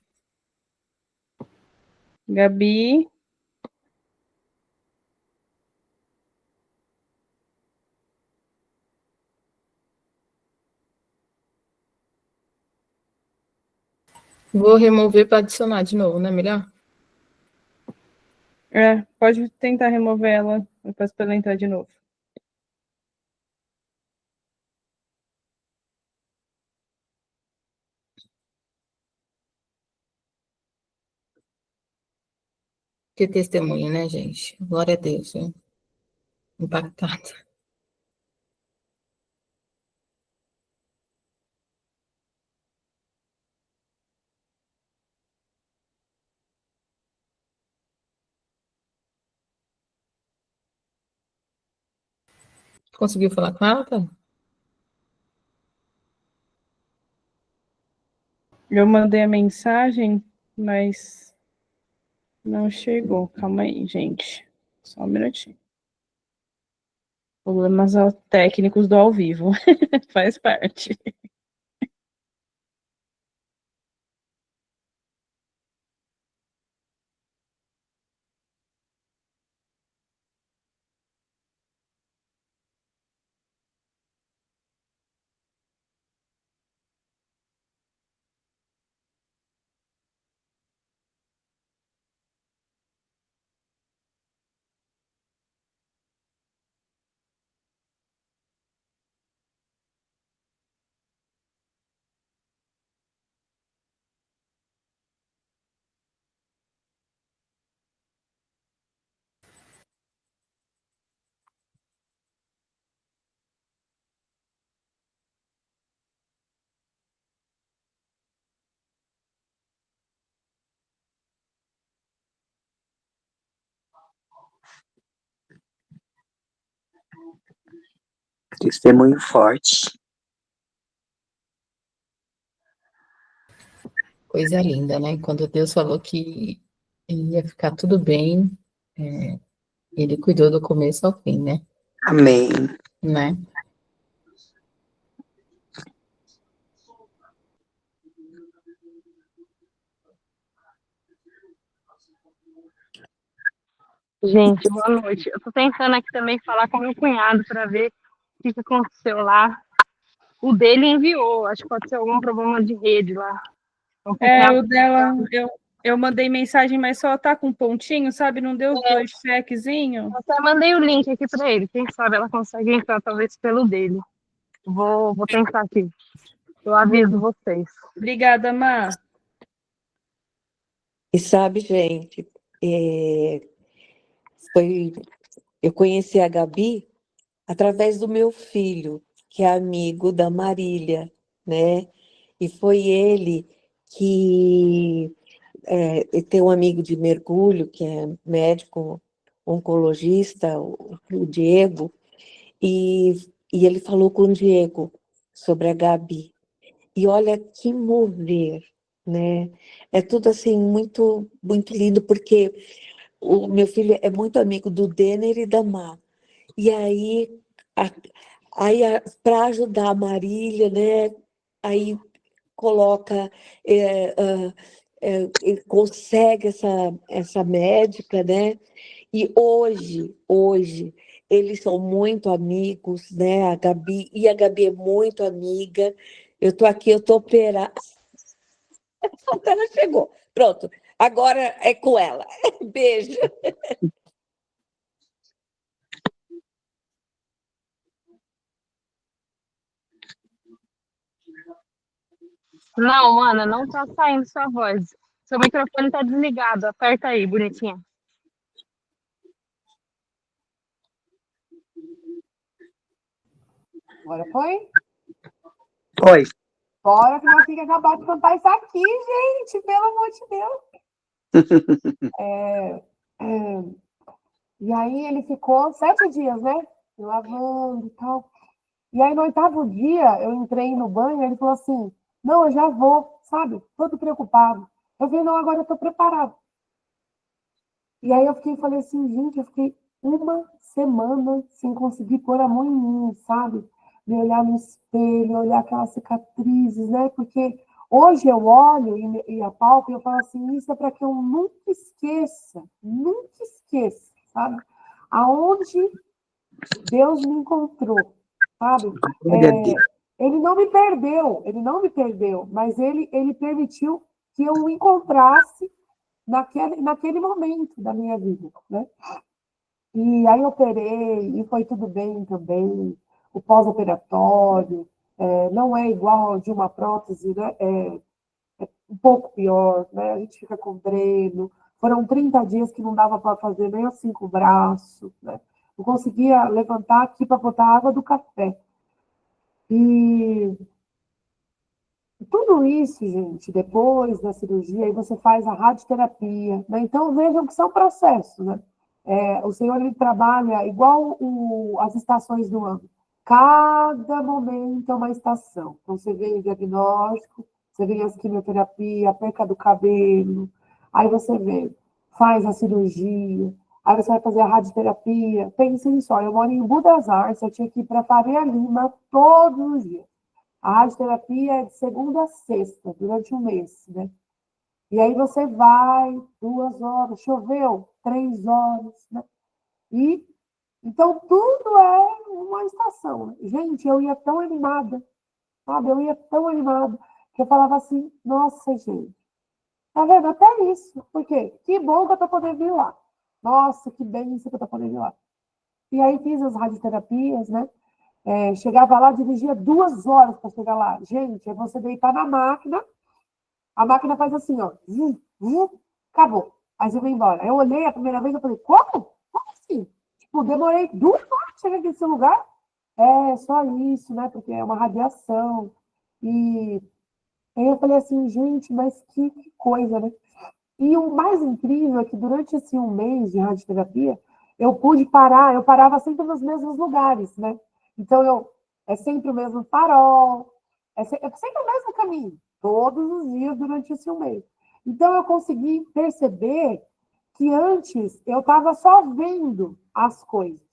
[SPEAKER 2] Gabi.
[SPEAKER 3] Vou remover para adicionar de novo, não é melhor?
[SPEAKER 2] Pode tentar remover ela, depois para ela entrar de novo.
[SPEAKER 3] Que testemunho, né, gente? Glória a Deus, hein? Impactada. Conseguiu falar com ela, tá?
[SPEAKER 2] Eu mandei a mensagem, mas não chegou. Calma aí, gente. Só um minutinho. Problemas técnicos do ao vivo. Faz parte.
[SPEAKER 4] Testemunho forte.
[SPEAKER 3] Coisa linda, né? Quando Deus falou que ia ficar tudo bem, ele cuidou do começo ao fim, né?
[SPEAKER 4] Amém.
[SPEAKER 3] Né?
[SPEAKER 2] Gente, boa noite. Eu tô tentando aqui também falar com meu cunhado para ver o que aconteceu lá. O dele enviou, acho que pode ser algum problema de rede lá. O dela, eu mandei mensagem, mas só tá com pontinho, sabe? Não deu os 2 chequezinhos.
[SPEAKER 5] Eu até mandei o link aqui para ele. Quem sabe ela consegue entrar, talvez pelo dele. Vou tentar aqui. Eu aviso vocês.
[SPEAKER 2] Obrigada, Má.
[SPEAKER 6] E sabe, gente, eu conheci a Gabi através do meu filho, que é amigo da Marília, né? E foi ele que tem um amigo de mergulho, que é médico oncologista, o Diego, e ele falou com o Diego sobre a Gabi. E olha que mover, né? É tudo assim muito, muito lindo, porque o meu filho é muito amigo do Denner e da Má. E aí, para ajudar a Marília, né? Aí coloca, consegue essa médica, né? E hoje, eles são muito amigos, né? A Gabi é muito amiga. Eu tô aqui, eu tô operada. Ela chegou. Pronto. Agora é com ela. Beijo.
[SPEAKER 5] Não, mana, não tá saindo sua voz. Seu microfone tá desligado. Aperta aí, bonitinha.
[SPEAKER 1] Agora foi?
[SPEAKER 4] Oi.
[SPEAKER 1] Bora que nós temos que acabar de cantar isso aqui, gente, pelo amor de Deus. E aí ele ficou 7 dias, né? Lavando e tal. E aí no 8º dia eu entrei no banho e ele falou assim, não, eu já vou, sabe? Todo preocupado. Eu falei, não, agora eu tô preparado. E aí falei assim, gente, eu fiquei uma semana sem conseguir pôr a mão em mim, sabe? Me olhar no espelho, olhar aquelas cicatrizes, né? Porque hoje eu olho e apalpo e eu falo assim, isso é para que eu nunca esqueça, sabe? Aonde Deus me encontrou, sabe?
[SPEAKER 4] Glória a Deus.
[SPEAKER 1] Ele não me perdeu, mas ele permitiu que eu o encontrasse naquele momento da minha vida, né? E aí eu operei e foi tudo bem também. O pós-operatório não é igual ao de uma prótese, né? É um pouco pior, né? A gente fica com dreno. Foram 30 dias que não dava para fazer nem assim com o braço, né? Não conseguia levantar aqui para botar água do café. E tudo isso, gente, depois da cirurgia, aí você faz a radioterapia, né? Então, vejam que são processos, né? O Senhor, ele trabalha igual as estações do ano. Cada momento é uma estação. Então, você vem o diagnóstico, você vem as quimioterapia, a perca do cabelo, aí você vem, faz a cirurgia, aí você vai fazer a radioterapia. Pensem só, eu moro em Budas Artes, eu tinha que ir para Faria Lima todos os dias. A radioterapia é de segunda a sexta, durante um mês, né? E aí você vai 2 horas, choveu 3 horas, né? E então tudo é uma estação, né? Gente, eu ia tão animada, sabe? Eu ia tão animada que eu falava assim, nossa, gente, tá vendo? Até isso. Por quê? Que bom que eu tô podendo vir lá. Nossa, que bênção que eu tô podendo vir lá. E aí fiz as radioterapias, né? Chegava lá, dirigia 2 horas para chegar lá. Gente, é você deitar na máquina, a máquina faz assim, ó, acabou. Aí você vai embora. Eu olhei a primeira vez e falei, como? Como assim? Tipo, demorei 2 horas para chegar aqui nesse lugar? É, só isso, né? Porque é uma radiação. E aí eu falei assim, gente, mas que coisa, né? E o mais incrível é que durante esse um mês de radioterapia, eu pude parar, eu parava sempre nos mesmos lugares, né? Então, é sempre o mesmo farol, é sempre o mesmo caminho, todos os dias durante esse um mês. Então, eu consegui perceber que antes eu estava só vendo as coisas,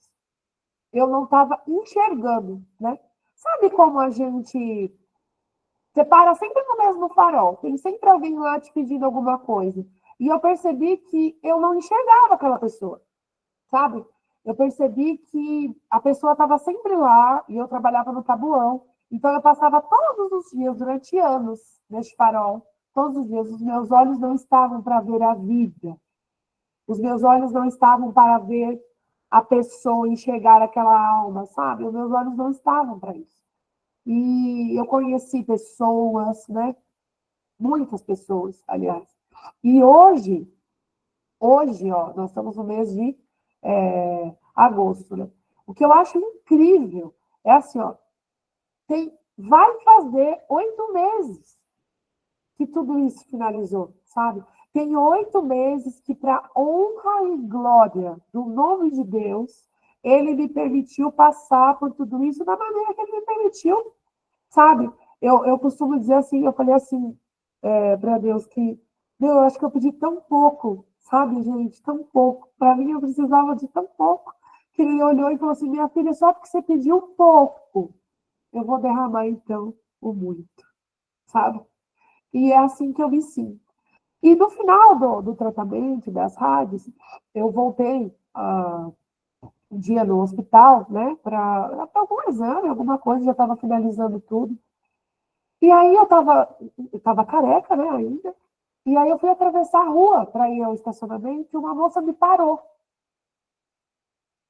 [SPEAKER 1] eu não estava enxergando, né? Sabe como a gente... Você para sempre no mesmo farol, tem sempre alguém lá te pedindo alguma coisa. E eu percebi que eu não enxergava aquela pessoa, sabe? Eu percebi que a pessoa estava sempre lá e eu trabalhava no Tabuão. Então eu passava todos os dias, durante anos, neste farol. Todos os dias, os meus olhos não estavam para ver a vida. Os meus olhos não estavam para ver a pessoa, enxergar aquela alma, sabe? Os meus olhos não estavam para isso. E eu conheci pessoas, né? Muitas pessoas, aliás. E hoje, ó, nós estamos no mês de agosto, né? O que eu acho incrível é assim, ó, vai fazer 8 meses que tudo isso finalizou, sabe? Tem 8 meses que, para honra e glória do nome de Deus, ele me permitiu passar por tudo isso da maneira que ele me permitiu, sabe? Eu costumo dizer assim, eu falei assim, para Deus, que eu acho que eu pedi tão pouco, sabe, gente? Tão pouco. Para mim, eu precisava de tão pouco. Que ele olhou e falou assim, minha filha, só porque você pediu pouco, eu vou derramar, então, o muito, sabe? E é assim que eu me sinto. E no final do tratamento, das rádios, eu voltei um dia no hospital, né, para algum exame, alguma coisa, já estava finalizando tudo. E aí eu estava careca, né, ainda. E aí eu fui atravessar a rua para ir ao estacionamento e uma moça me parou.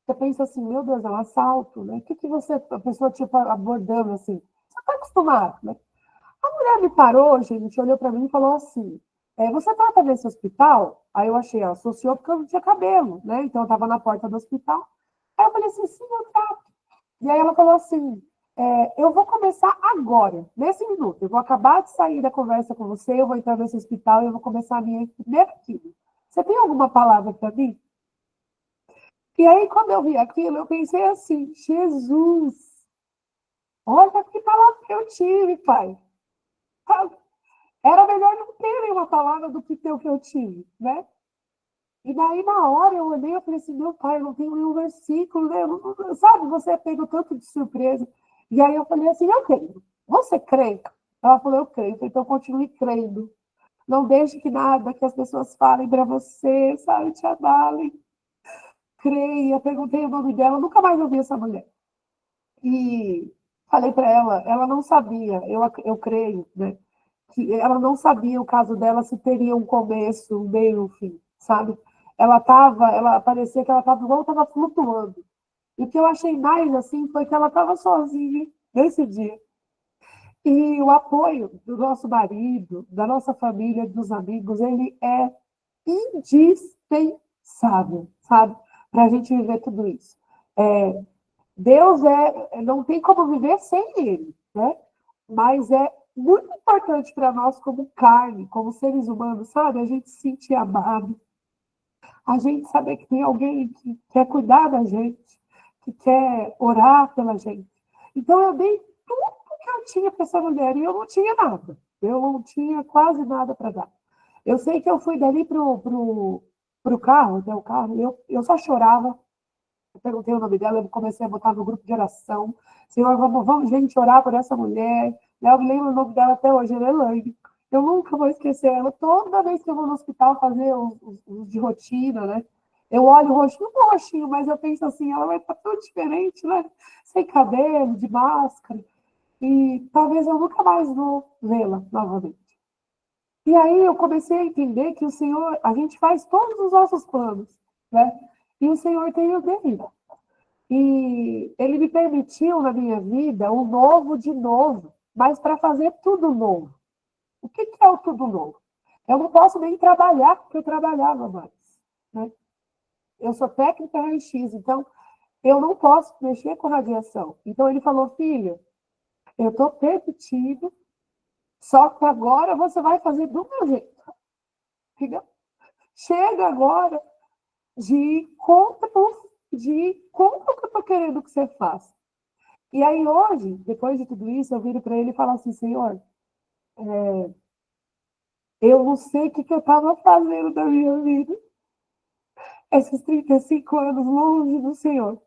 [SPEAKER 1] Você pensa assim, meu Deus, é um assalto, né? O que a pessoa tipo abordando assim? Você está acostumado, né? A mulher me parou, gente, olhou para mim e falou assim, você trata nesse hospital? Aí eu achei, associou porque eu não tinha cabelo, né? Então eu estava na porta do hospital. Aí eu falei assim, sim, eu trato. E aí ela falou assim, Eu vou começar agora, nesse minuto. Eu vou acabar de sair da conversa com você, eu vou entrar nesse hospital e eu vou começar a minha primeira quimio. Você tem alguma palavra para mim? E aí, quando eu vi aquilo, eu pensei assim, Jesus, olha que palavra que eu tive, pai. Era melhor não ter nenhuma palavra do que ter o que eu tive, né? E daí, na hora, eu olhei e falei assim, meu pai, eu não tenho nenhum versículo, né? Sabe, você é pego tanto de surpresa. E aí eu falei assim, eu creio. Você crê? Ela falou, eu creio. Então, continue crendo. Não deixe que nada que as pessoas falem para você, sabe, te abalem. Creia. Perguntei o nome dela, nunca mais ouvi essa mulher. E falei para ela não sabia, eu creio, né? Que ela não sabia o caso dela, se teria um começo, um meio, um fim, sabe? Ela parecia que ela estava igual, estava flutuando. E o que eu achei mais, assim, foi que ela estava sozinha nesse dia. E o apoio do nosso marido, da nossa família, dos amigos, ele é indispensável, sabe? Para a gente viver tudo isso. Deus não tem como viver sem ele, né? Mas é muito importante para nós, como carne, como seres humanos, sabe? A gente se sentir amado, a gente saber que tem alguém que quer cuidar da gente, que quer orar pela gente. Então, eu dei tudo que eu tinha para essa mulher e eu não tinha nada. Eu não tinha quase nada para dar. Eu sei que eu fui dali pro carro, até o carro, eu só chorava. Eu perguntei o nome dela, eu comecei a botar no grupo de oração. Senhor, vamos gente, orar por essa mulher. Eu me lembro o nome dela até hoje, ela é Elaine. Eu nunca vou esquecer ela. Toda vez que eu vou no hospital fazer os de rotina, né? Eu olho o rostinho, não o rostinho, mas eu penso assim, ela vai estar tão diferente, né? Sem cabelo, de máscara. E talvez eu nunca mais vou vê-la novamente. E aí eu comecei a entender que o Senhor, a gente faz todos os nossos planos, né? E o Senhor tem o dele. E Ele me permitiu na minha vida o novo de novo, mas para fazer tudo novo. O que é o tudo novo? Eu não posso nem trabalhar, porque eu trabalhava mais, né? Eu sou técnica raio-x, então eu não posso mexer com radiação. Então ele falou, filho, eu estou permitido, só que agora você vai fazer do meu jeito. Entendeu? Chega agora de ir contra o que eu estou querendo que você faça. E aí hoje, depois de tudo isso, eu viro para ele e falo assim, Senhor, eu não sei o que eu estava fazendo da minha vida. Esses 35 anos longe do Senhor.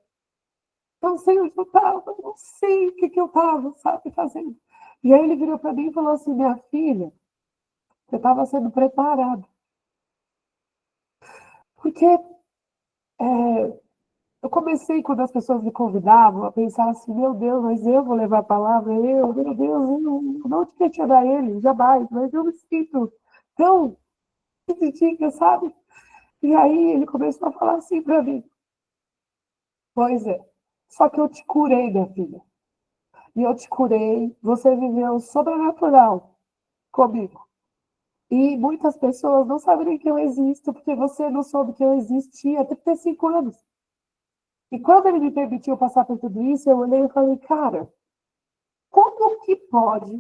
[SPEAKER 1] Não sei onde eu estava, não sei o que eu estava, sabe, fazendo. E aí ele virou para mim e falou assim, minha filha, você estava sendo preparada. Porque eu comecei, quando as pessoas me convidavam, a pensar assim, meu Deus, mas eu vou levar a palavra, meu Deus, eu não te questionar ele, jamais, mas eu me sinto tão dica, sabe? E aí ele começou a falar assim para mim, pois é, só que eu te curei, minha filha. E eu te curei, você viveu sobrenatural comigo. E muitas pessoas não sabem que eu existo, porque você não soube que eu existia há 35 anos. E quando ele me permitiu passar por tudo isso, eu olhei e falei, cara, como que pode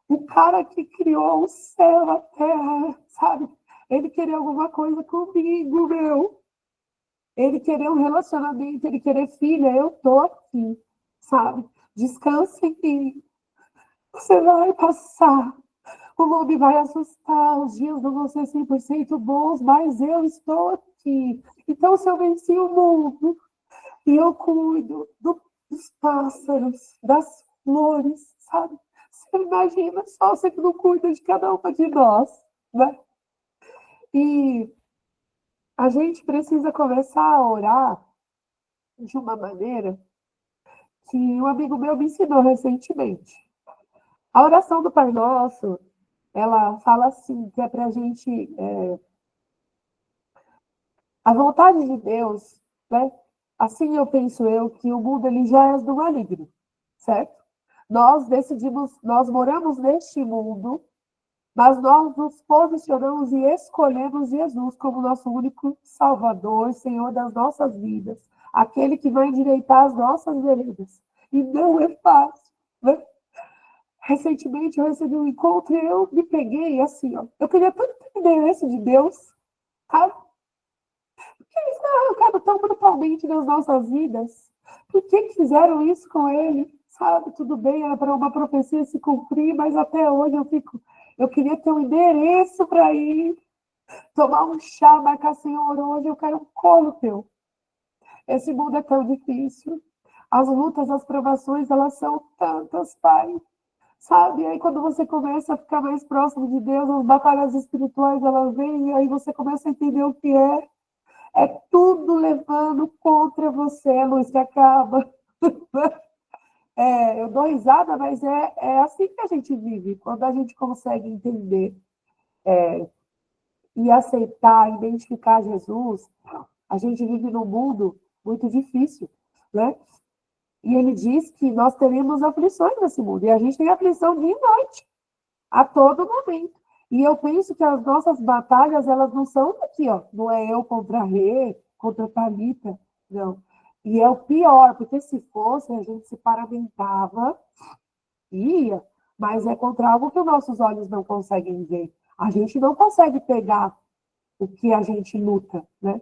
[SPEAKER 1] o cara que criou o céu, a terra, sabe? Ele querer alguma coisa comigo, meu. Ele querer um relacionamento, ele querer filha, eu tô aqui, sabe? Descanse em mim. Você vai passar. O lobo vai assustar, os dias não vão ser 100% bons, mas eu estou aqui. Então, se eu venci o mundo, e eu cuido dos pássaros, das flores, sabe? Você imagina só você que não cuida de cada uma de nós, né? E a gente precisa começar a orar de uma maneira que um amigo meu me ensinou recentemente. A oração do Pai Nosso, ela fala assim, que é para a gente... a vontade de Deus, né? Assim eu penso que o mundo ele já é do maligno, certo? Nós decidimos, nós moramos neste mundo, mas nós nos posicionamos e escolhemos Jesus como nosso único Salvador, Senhor das nossas vidas, aquele que vai endireitar as nossas veredas. E não é fácil, né? Recentemente eu recebi um encontro e eu me peguei assim, ó. Eu queria tanto ter endereço de Deus, sabe? Porque eles têm arrancado tão brutalmente das nossas vidas. Por que fizeram isso com ele? Sabe? Tudo bem, era para uma profecia se cumprir, mas até hoje eu queria ter um endereço para ir tomar um chá, marcar Senhor, hoje eu quero um colo teu. Esse mundo é tão difícil. As lutas, as provações, elas são tantas, Pai. Sabe? Aí quando você começa a ficar mais próximo de Deus, as batalhas espirituais, elas vêm, e aí você começa a entender o que é. É tudo levando contra você, a luz que acaba. Eu dou risada, mas é assim que a gente vive. Quando a gente consegue entender e aceitar, identificar Jesus, a gente vive num mundo muito difícil, né? E ele diz que nós teremos aflições nesse mundo. E a gente tem aflição dia e noite, a todo momento. E eu penso que as nossas batalhas, elas não são aqui, ó. Não é eu contra a Rê, contra a Thalita, não. E é o pior, porque se fosse, a gente se paramentava, ia, mas é contra algo que os nossos olhos não conseguem ver. A gente não consegue pegar o que a gente luta, né?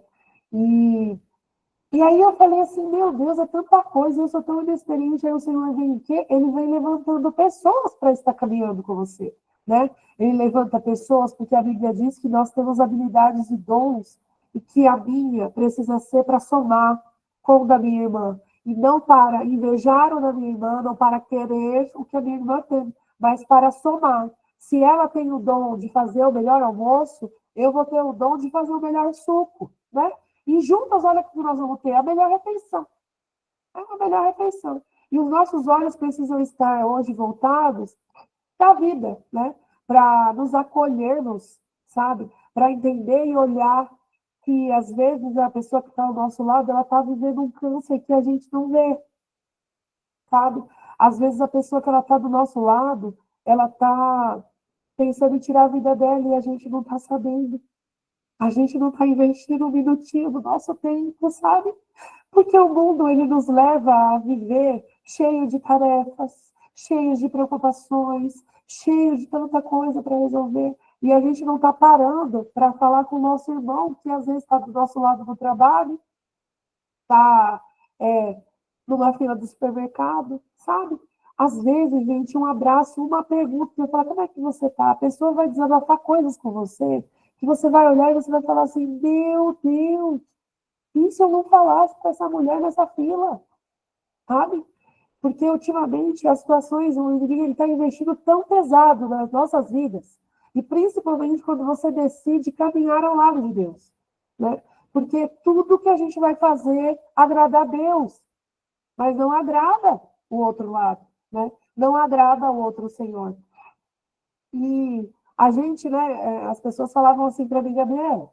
[SPEAKER 1] E aí eu falei assim, meu Deus, é tanta coisa, eu sou tão inexperiente, aí o Senhor vem o quê? Ele vem levantando pessoas para estar caminhando com você, né? Ele levanta pessoas porque a Bíblia diz que nós temos habilidades e dons e que a minha precisa ser para somar com o da minha irmã. E não para invejar o da minha irmã, não para querer o que a minha irmã tem, mas para somar. Se ela tem o dom de fazer o melhor almoço, eu vou ter o dom de fazer o melhor suco, né? E juntas, olha o que nós vamos ter, a melhor refeição. É a melhor refeição. E os nossos olhos precisam estar hoje voltados para a vida, né? Para nos acolhermos, sabe? Para entender e olhar que, às vezes, a pessoa que está ao nosso lado, ela está vivendo um câncer que a gente não vê, sabe? Às vezes, a pessoa que ela está do nosso lado, ela está pensando em tirar a vida dela e a gente não está sabendo. A gente não está investindo um minutinho do nosso tempo, sabe? Porque o mundo, ele nos leva a viver cheio de tarefas, cheio de preocupações, cheio de tanta coisa para resolver. E a gente não está parando para falar com o nosso irmão, que às vezes está do nosso lado do trabalho, está numa fila do supermercado, sabe? Às vezes, gente, um abraço, uma pergunta, você fala, como é que você está? A pessoa vai desabafar coisas com você, que você vai olhar e você vai falar assim, meu Deus, e se eu não falasse com essa mulher nessa fila, sabe? Porque ultimamente as situações, o inimigo está investindo tão pesado nas nossas vidas, e principalmente quando você decide caminhar ao lado de Deus, né? Porque tudo que a gente vai fazer agrada a Deus, mas não agrada o outro lado, né? Não agrada o outro Senhor. E a gente, né, as pessoas falavam assim para mim, Gabriel,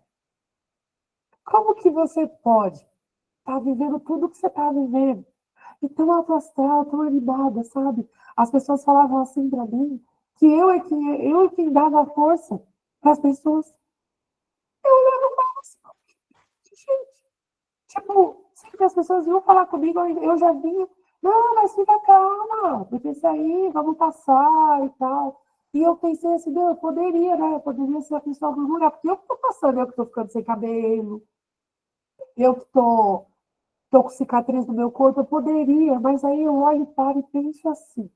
[SPEAKER 1] como que você pode estar vivendo tudo que você está vivendo? E tão alto astral, tão animada, sabe? As pessoas falavam assim para mim, que eu é quem dava força para as pessoas. Eu olhava e falava assim, gente, tipo, sempre as pessoas iam falar comigo, eu já vinha, não, mas fica calma, porque isso aí, vamos passar e tal. E eu pensei assim, eu poderia, né? Eu poderia ser a pessoa murmurar, porque eu que estou passando, eu que estou ficando sem cabelo, eu que estou com cicatriz no meu corpo, eu poderia, mas aí eu olho, paro e penso assim,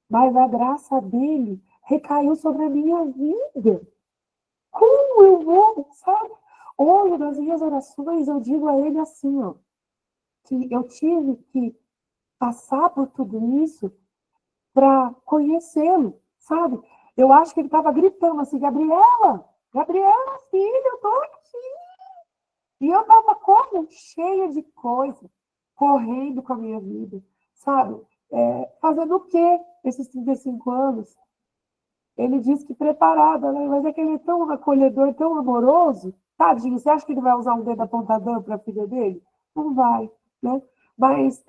[SPEAKER 1] mas a graça dele recaiu sobre a minha vida. Como eu vou, sabe? Hoje, nas minhas orações, eu digo a ele assim, ó, que eu tive que passar por tudo isso para conhecê-lo, sabe? Eu acho que ele estava gritando assim, Gabriela, Gabriela, filho, eu tô aqui. E eu estava como? Cheia de coisa, correndo com a minha vida, sabe? Fazendo o quê esses 35 anos? Ele diz que preparada, né? Mas é que ele é tão acolhedor, tão amoroso. Tadinho, você acha que ele vai usar um dedo apontador para a filha dele? Não vai, né? Mas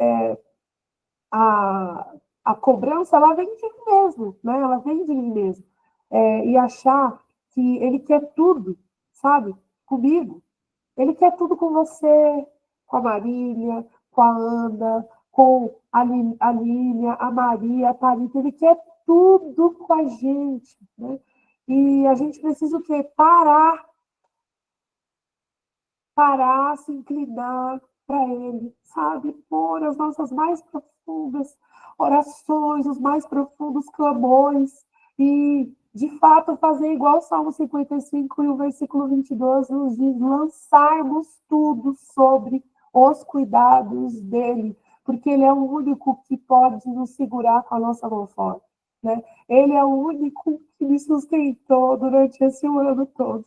[SPEAKER 1] a cobrança, ela vem de mim mesmo, né? Ela vem de mim mesmo. E achar que ele quer tudo, sabe? Comigo. Ele quer tudo com você, com a Marília, com a Ana, com a Lília, a Maria, a Thalita, ele quer tudo com a gente, né? E a gente precisa o quê? Parar, se inclinar para ele, sabe? Pôr as nossas mais profundas orações, os mais profundos clamores e, de fato, fazer igual o Salmo 55 e o versículo 22 nos diz, lançarmos tudo sobre os cuidados dele, porque ele é o único que pode nos segurar com a nossa mão forte, né? Ele é o único que me sustentou durante esse ano todo.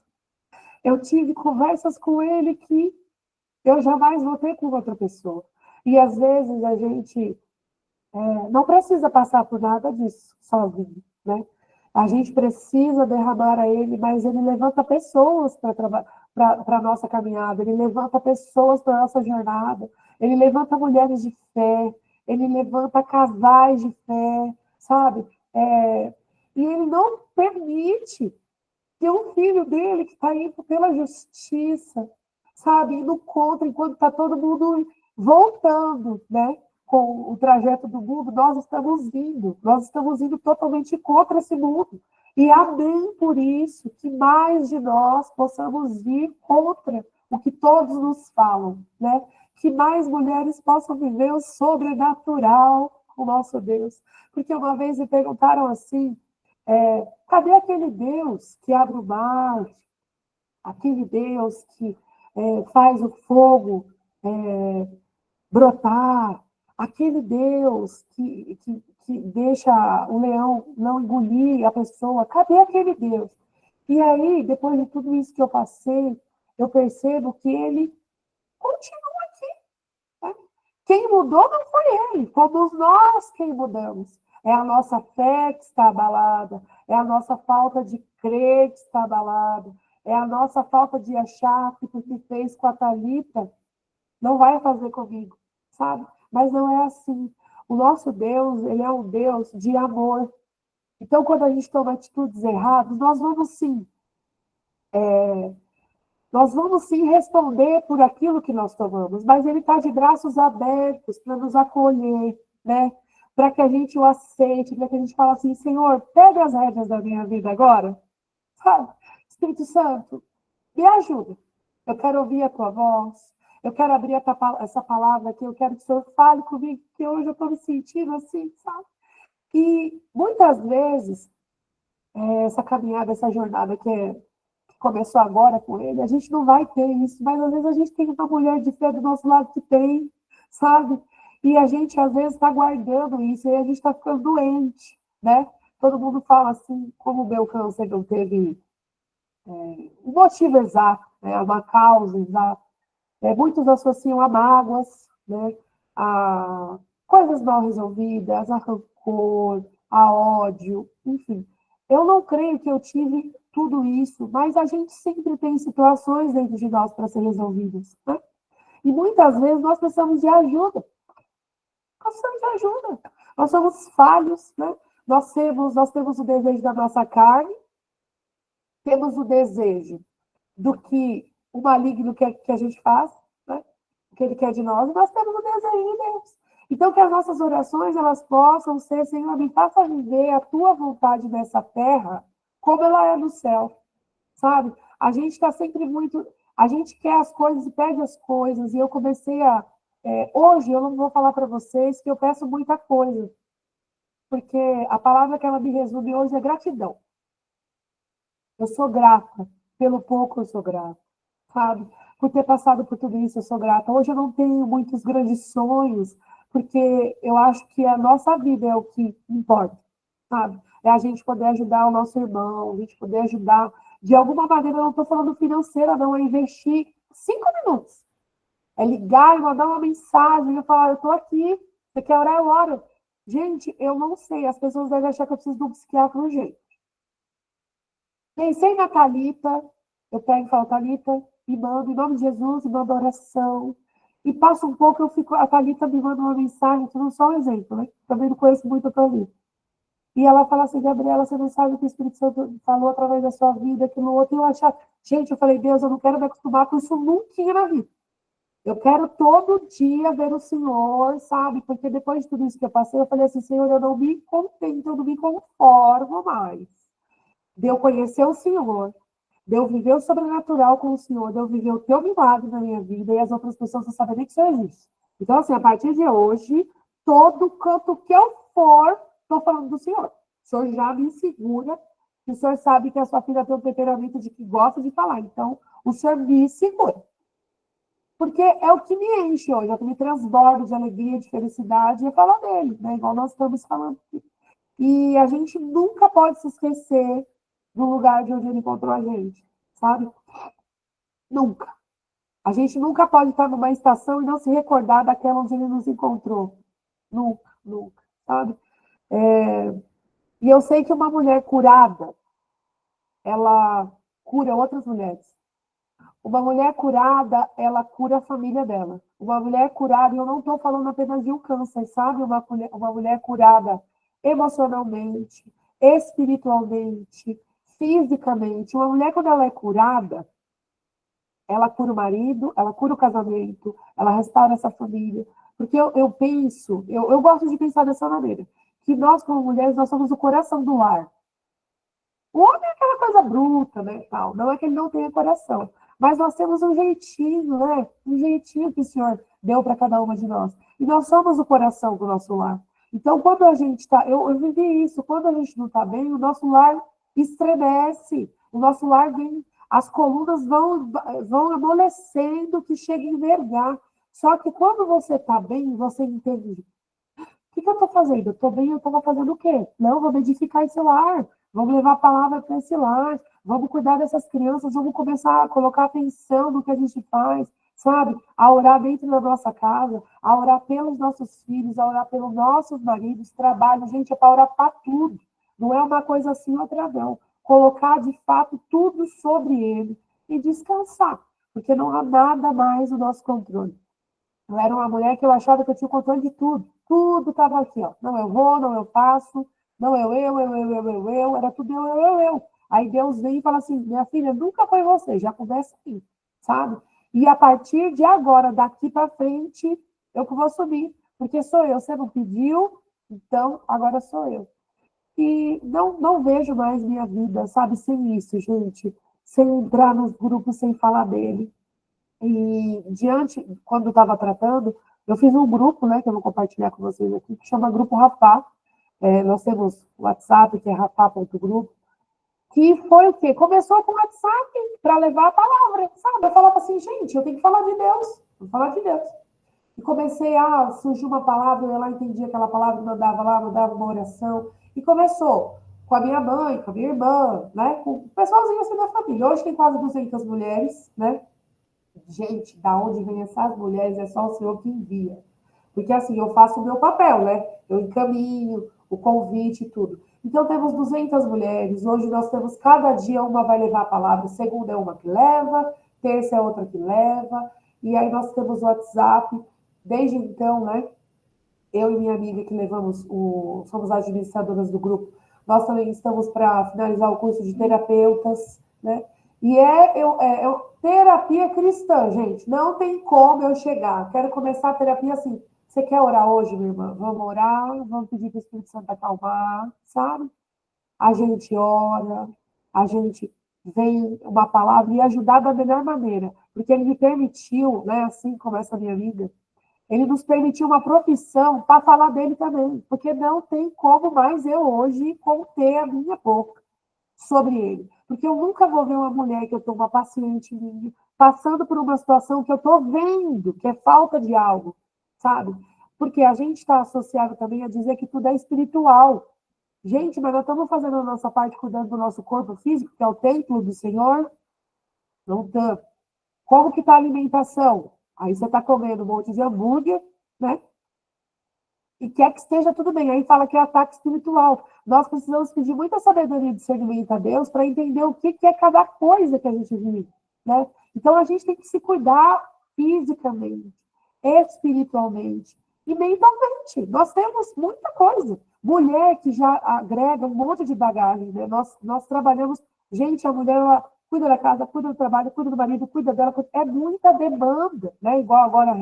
[SPEAKER 1] Eu tive conversas com ele que eu jamais vou ter com outra pessoa. E, às vezes, a gente não precisa passar por nada disso sozinho, né? A gente precisa derramar a ele, mas ele levanta pessoas para a nossa caminhada, ele levanta pessoas para a nossa jornada, ele levanta mulheres de fé, ele levanta casais de fé, sabe? E ele não permite que um filho dele que está indo pela justiça, sabe, indo contra, enquanto está todo mundo voltando, né, com o trajeto do mundo, nós estamos indo totalmente contra esse mundo. E amém por isso, que mais de nós possamos ir contra o que todos nos falam, né? Que mais mulheres possam viver o sobrenatural com o nosso Deus. Porque uma vez me perguntaram assim, cadê aquele Deus que abre o mar, aquele Deus que faz o fogo brotar, aquele Deus que deixa o leão não engolir a pessoa, cadê aquele Deus? E aí, depois de tudo isso que eu passei, eu percebo que ele continua aqui. Né? Quem mudou não foi ele, fomos nós quem mudamos. É a nossa fé que está abalada, é a nossa falta de crer que está abalada, é a nossa falta de achar que porque fez com a Thalita, não vai fazer comigo, sabe? Mas não é assim. O nosso Deus, ele é um Deus de amor. Então, quando a gente toma atitudes erradas, nós vamos sim responder por aquilo que nós tomamos, mas ele está de braços abertos para nos acolher, né? Para que a gente o aceite, para que a gente fale assim, Senhor, pega as rédeas da minha vida agora, sabe? Espírito Santo, me ajuda. Eu quero ouvir a tua voz, eu quero abrir essa palavra aqui, eu quero que o Senhor fale comigo, porque hoje eu estou me sentindo assim, sabe? E muitas vezes, essa caminhada, essa jornada que começou agora com ele, a gente não vai ter isso, mas às vezes a gente tem uma mulher de fé do nosso lado que tem, sabe? E a gente, às vezes, está guardando isso, e a gente está ficando doente, né? Todo mundo fala assim, como o meu câncer não teve um motivo exato, né? Uma causa exata. Muitos associam a mágoas, né? A coisas mal resolvidas, a rancor, a ódio, enfim. Eu não creio que eu tive tudo isso, mas a gente sempre tem situações dentro de nós para ser resolvidas, né? E muitas vezes nós precisamos de ajuda. Nós precisamos de ajuda. Nós somos falhos, né? Nós temos o desejo da nossa carne, temos o desejo do que o maligno quer que a gente faça, né? O que ele quer de nós, e nós temos o desejo de Deus. Então, que as nossas orações, elas possam ser, Senhor, me faça viver a tua vontade nessa terra, como ela é no céu, sabe? A gente está sempre muito... A gente quer as coisas e pede as coisas, e eu comecei a... hoje, eu não vou falar para vocês que eu peço muita coisa, porque a palavra que ela me resume hoje é gratidão. Eu sou grata. Pelo pouco eu sou grata, sabe? Por ter passado por tudo isso, eu sou grata. Hoje eu não tenho muitos grandes sonhos, porque eu acho que a nossa vida é o que importa, sabe? É a gente poder ajudar o nosso irmão, a gente poder ajudar, de alguma maneira, eu não estou falando financeira, não, é investir 5 minutos. É ligar e mandar uma mensagem e falar, eu estou aqui, você quer orar, eu oro. Gente, eu não sei, as pessoas devem achar que eu preciso de um psiquiatra urgente. Pensei na Thalita, eu pego e falo, Thalita, e mando, em nome de Jesus, e mando oração. E passa um pouco, a Thalita me manda uma mensagem, estou dando só um exemplo, né? Também não conheço muito a Thalita. E ela fala assim, Gabriela, você não sabe o que o Espírito Santo falou através da sua vida, aquilo outro. E eu achava, gente, eu falei, Deus, eu não quero me acostumar com isso nunca na vida. Eu quero todo dia ver o Senhor, sabe? Porque depois de tudo isso que eu passei, eu falei assim, Senhor, eu não me contento, eu não me conformo mais. De eu conhecer o Senhor, de eu viver o sobrenatural com o Senhor, de eu viver o teu milagre na minha vida e as outras pessoas não saberem que isso existe. Então, assim, a partir de hoje, todo canto que eu for, estou falando do Senhor. O Senhor já me segura, e o Senhor sabe que a sua filha tem um temperamento de que gosta de falar. Então, o Senhor me segura. Porque é o que me enche hoje, é o que me transborda de alegria, de felicidade, é falar dele, né? Igual nós estamos falando aqui. E a gente nunca pode se esquecer do lugar de onde ele encontrou a gente, sabe? Nunca. A gente nunca pode estar numa estação e não se recordar daquela onde ele nos encontrou. Nunca, nunca, sabe? E eu sei que uma mulher curada, ela cura outras mulheres. Uma mulher curada, ela cura a família dela. Uma mulher curada, e eu não estou falando apenas de um câncer, sabe? Uma mulher curada emocionalmente, espiritualmente, fisicamente. Uma mulher, quando ela é curada, ela cura o marido, ela cura o casamento, ela restaura essa família. Porque eu penso, eu gosto de pensar dessa maneira, que nós, como mulheres, nós somos o coração do lar. O homem é aquela coisa bruta, né, tal. Não é que ele não tenha coração, mas nós temos um jeitinho, né? Um jeitinho que o Senhor deu para cada uma de nós. E nós somos o coração do nosso lar. Então, quando a gente está... Eu vivi isso. Quando a gente não está bem, o nosso lar estremece. O nosso lar vem... As colunas vão amolecendo que chega a envergar. Só que quando você está bem, você entende. O que eu estou fazendo? Eu estou bem, eu estava fazendo o quê? Não, vamos edificar esse lar. Vamos levar a palavra para esse lar. Vamos cuidar dessas crianças. Vamos começar a colocar atenção no que a gente faz, sabe? A orar dentro da nossa casa, a orar pelos nossos filhos, a orar pelos nossos maridos, trabalho. Gente, é para orar para tudo. Não é uma coisa assim, outra não. Colocar, de fato, tudo sobre ele e descansar. Porque não há nada mais no nosso controle. Eu era uma mulher que eu achava que eu tinha o controle de tudo. Tudo estava aqui, ó. Não eu vou, não eu faço, não eu. Era tudo eu. Aí Deus vem e fala assim, minha filha, nunca foi você, já começa aqui, sabe? E a partir de agora, daqui para frente, eu que vou subir, porque sou eu. Você não pediu, então agora sou eu. E não vejo mais minha vida, sabe, sem isso, gente. Sem entrar nos grupos, sem falar dele. E quando eu estava tratando, eu fiz um grupo, né, que eu vou compartilhar com vocês aqui, que chama Grupo Rafá. Nós temos o WhatsApp, que é rafá.grupo, que foi o quê? Começou com o WhatsApp para levar a palavra, sabe? Eu falava assim, gente, eu tenho que falar de Deus, vou falar de Deus. E comecei surgiu uma palavra, eu lá entendi aquela palavra, mandava uma oração, e começou com a minha mãe, com a minha irmã, né, com o pessoalzinho assim da família. Hoje tem quase 200 mulheres, né? Gente, da onde vem essas mulheres é só o Senhor que envia. Porque assim, eu faço o meu papel, né? Eu encaminho o convite e tudo. Então, temos 200 mulheres. Hoje nós temos, cada dia uma vai levar a palavra. Segunda é uma que leva, terça é outra que leva. E aí nós temos o WhatsApp. Desde então, né? Eu e minha amiga que somos administradoras do grupo. Nós também estamos para finalizar o curso de terapeutas, né? E terapia cristã, gente. Não tem como eu chegar. Quero começar a terapia assim. Você quer orar hoje, minha irmã? Vamos orar, vamos pedir para o Espírito Santo acalmar, sabe? A gente ora, a gente vem uma palavra e ajudar da melhor maneira. Porque ele me permitiu, né, assim como essa minha amiga, ele nos permitiu uma profissão para falar dele também. Porque não tem como mais eu hoje conter a minha boca sobre ele. Porque eu nunca vou ver uma mulher que eu estou, uma paciente minha, passando por uma situação que eu estou vendo, que é falta de algo, sabe? Porque a gente está associado também a dizer que tudo é espiritual. Gente, mas nós estamos fazendo a nossa parte cuidando do nosso corpo físico, que é o templo do Senhor? Não estamos. Como que está a alimentação? Aí você está comendo um monte de hambúrguer, né? E quer que esteja tudo bem. Aí fala que é ataque espiritual. Nós precisamos pedir muita sabedoria e discernimento a Deus para entender o que é cada coisa que a gente vive, né? Então, a gente tem que se cuidar fisicamente, espiritualmente e mentalmente. Nós temos muita coisa. Mulher que já agrega um monte de bagagem, né? Nós trabalhamos... Gente, a mulher, ela cuida da casa, cuida do trabalho, cuida do marido, cuida dela. É muita demanda, né? Igual agora,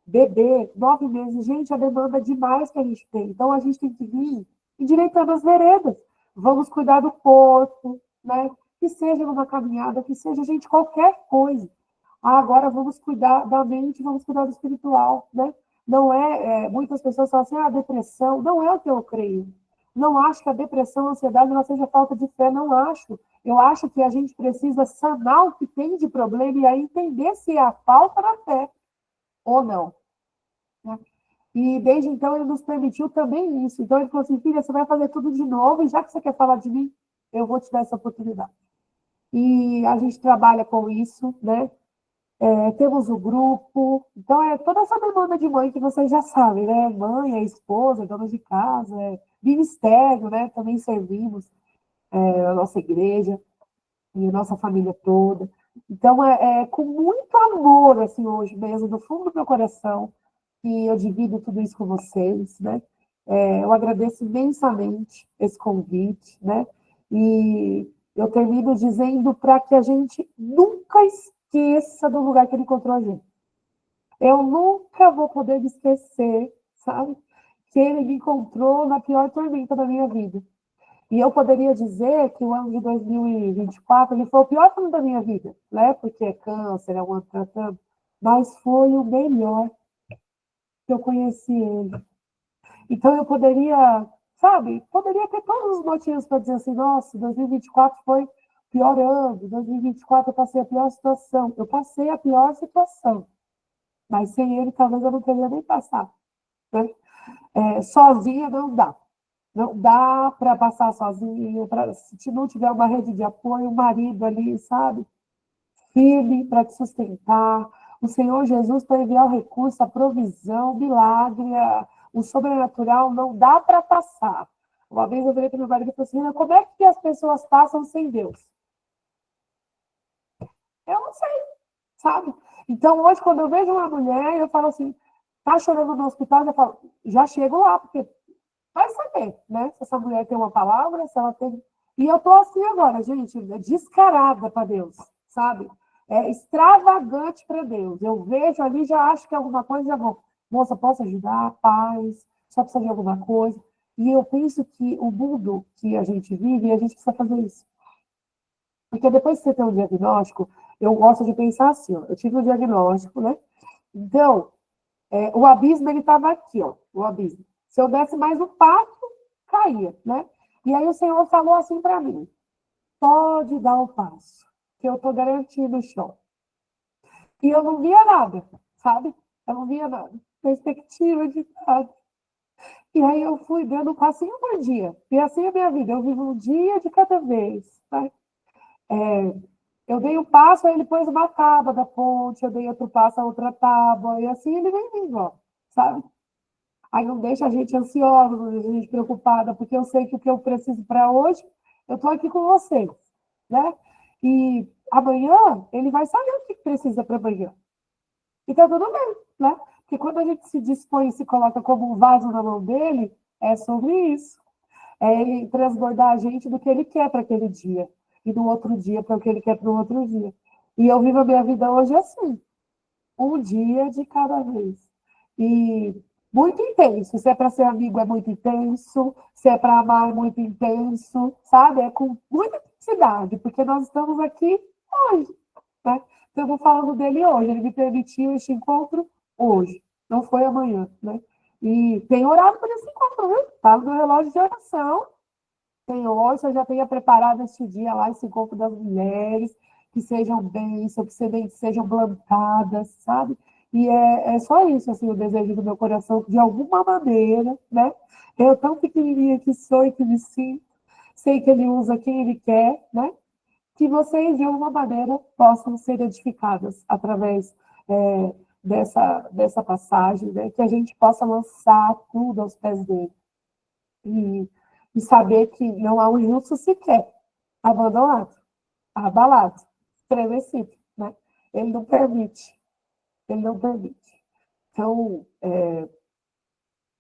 [SPEAKER 1] bebê, 9 meses. Gente, a demanda é demais que a gente tem. Então, a gente tem que vir endireitando as veredas. Vamos cuidar do corpo, né? Que seja numa caminhada, que seja, gente, qualquer coisa. Agora vamos cuidar da mente, vamos cuidar do espiritual, né? Não muitas pessoas falam assim, depressão, não é o que eu creio. Não acho que a depressão, a ansiedade, não seja falta de fé, não acho. Eu acho que a gente precisa sanar o que tem de problema e aí entender se é a falta da fé ou não, né? E desde então ele nos permitiu também isso. Então ele falou assim, filha, você vai fazer tudo de novo e já que você quer falar de mim, eu vou te dar essa oportunidade. E a gente trabalha com isso, né? Temos o grupo, então toda essa demanda de mãe que vocês já sabem, né? Mãe, esposa, dona de casa, ministério, né? Também servimos a nossa igreja e a nossa família toda. Então, com muito amor, assim, hoje mesmo, do fundo do meu coração, que eu divido tudo isso com vocês, né? Eu agradeço imensamente esse convite, né? E eu termino dizendo para que a gente nunca esqueça do lugar que ele encontrou a gente. Eu nunca vou poder me esquecer, sabe? Que ele me encontrou na pior tormenta da minha vida. E eu poderia dizer que o ano de 2024 ele foi o pior ano da minha vida, né? Porque é câncer, é um ano tratando, mas foi o melhor que eu conheci ele. Então eu poderia, sabe, poderia ter todos os motivos para dizer assim, nossa, 2024 foi o pior ano, 2024 eu passei a pior situação. Eu passei a pior situação, mas sem ele talvez eu não teria nem passado, né? Sozinha não dá. Não dá para passar sozinha, se não tiver uma rede de apoio, um marido ali, sabe? Firme para te sustentar. O Senhor Jesus para enviar o recurso, a provisão, o milagre, o sobrenatural, não dá para passar. Uma vez eu virei para meu marido e falei assim, como é que as pessoas passam sem Deus? Eu não sei, sabe? Então, hoje, quando eu vejo uma mulher, eu falo assim, tá chorando no hospital, eu falo, já chego lá, porque vai saber, né? Se essa mulher tem uma palavra, se ela tem. E eu tô assim agora, gente, descarada para Deus, sabe? Extravagante para Deus. Eu vejo ali, já acho que alguma coisa já vou. Moça, posso ajudar? Paz, só precisa de alguma coisa. E eu penso que o mundo que a gente vive, a gente precisa fazer isso. Porque depois que você tem um diagnóstico, eu gosto de pensar assim, ó, eu tive um diagnóstico, né? Então, o abismo, ele estava aqui, ó, o abismo. Se eu desse mais um passo, caía, né? E aí o Senhor falou assim para mim, pode dar o passo, que eu estou garantindo o chão. E eu não via nada, sabe? Eu não via nada. Perspectiva de nada. E aí eu fui dando um passinho por dia. E assim é a minha vida. Eu vivo um dia de cada vez, tá? Eu dei um passo, aí ele pôs uma tábua da ponte, eu dei outro passo, a outra tábua, e assim ele vem vindo, ó, sabe? Aí não deixa a gente ansiosa, não deixa a gente preocupada, porque eu sei que o que eu preciso para hoje, eu estou aqui com vocês, né? E amanhã, ele vai saber o que precisa para amanhã. Então, tudo bem, né? Porque quando a gente se dispõe e se coloca como um vaso na mão dele, é sobre isso. É ele transbordar a gente do que ele quer para aquele dia. E no outro dia para o que ele quer para o outro dia. E eu vivo a minha vida hoje assim. Um dia de cada vez. E muito intenso. Se é para ser amigo, é muito intenso. Se é para amar, é muito intenso. Sabe? É com muita intensidade. Porque nós estamos aqui hoje, né? Estamos falando dele hoje. Ele me permitiu este encontro hoje. Não foi amanhã, né? E tem orado por esse encontro, viu? Está no meu relógio de oração. Tem hoje, eu já tenha preparado este dia lá, esse encontro das mulheres, que sejam bênçãos, que sejam plantadas, sabe? E é só isso, assim, o desejo do meu coração, de alguma maneira, né? Eu tão pequenininha que sou e que me sinto, sei que ele usa quem ele quer, né? Que vocês, de alguma maneira, possam ser edificadas através dessa passagem, né? Que a gente possa lançar tudo aos pés dele. E saber que não há um justo sequer abandonado, abalado, estremecido, né? Ele não permite, ele não permite. Então,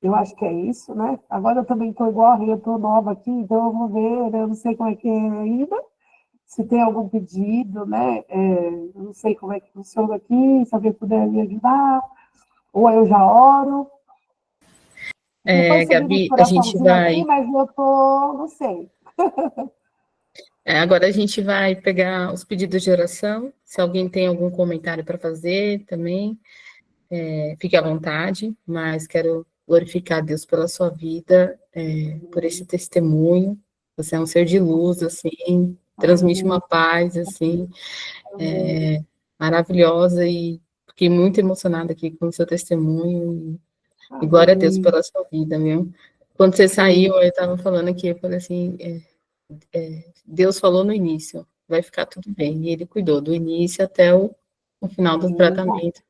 [SPEAKER 1] eu acho que é isso, né? Agora eu também estou igual a Rê, eu estou nova aqui, então eu vou ver, né? Eu não sei como é que é ainda, se tem algum pedido, né? Não sei como é que funciona aqui, se alguém puder me ajudar, ou eu já oro. Depois você me diz
[SPEAKER 3] Gabi, a gente
[SPEAKER 1] coraçãozinho
[SPEAKER 3] vai.
[SPEAKER 1] aqui, mas eu tô, não sei.
[SPEAKER 3] Agora a gente vai pegar os pedidos de oração. Se alguém tem algum comentário para fazer também, fique à vontade, mas quero glorificar a Deus pela sua vida, por esse testemunho. Você é um ser de luz, assim, transmite uma paz, assim, maravilhosa, e fiquei muito emocionada aqui com o seu testemunho, e glória a Deus
[SPEAKER 1] Amém.
[SPEAKER 3] pela sua vida, viu? Quando você saiu, eu estava falando aqui, eu falei assim, Deus falou no início, vai ficar tudo bem, e Ele cuidou do início até o final do tratamento.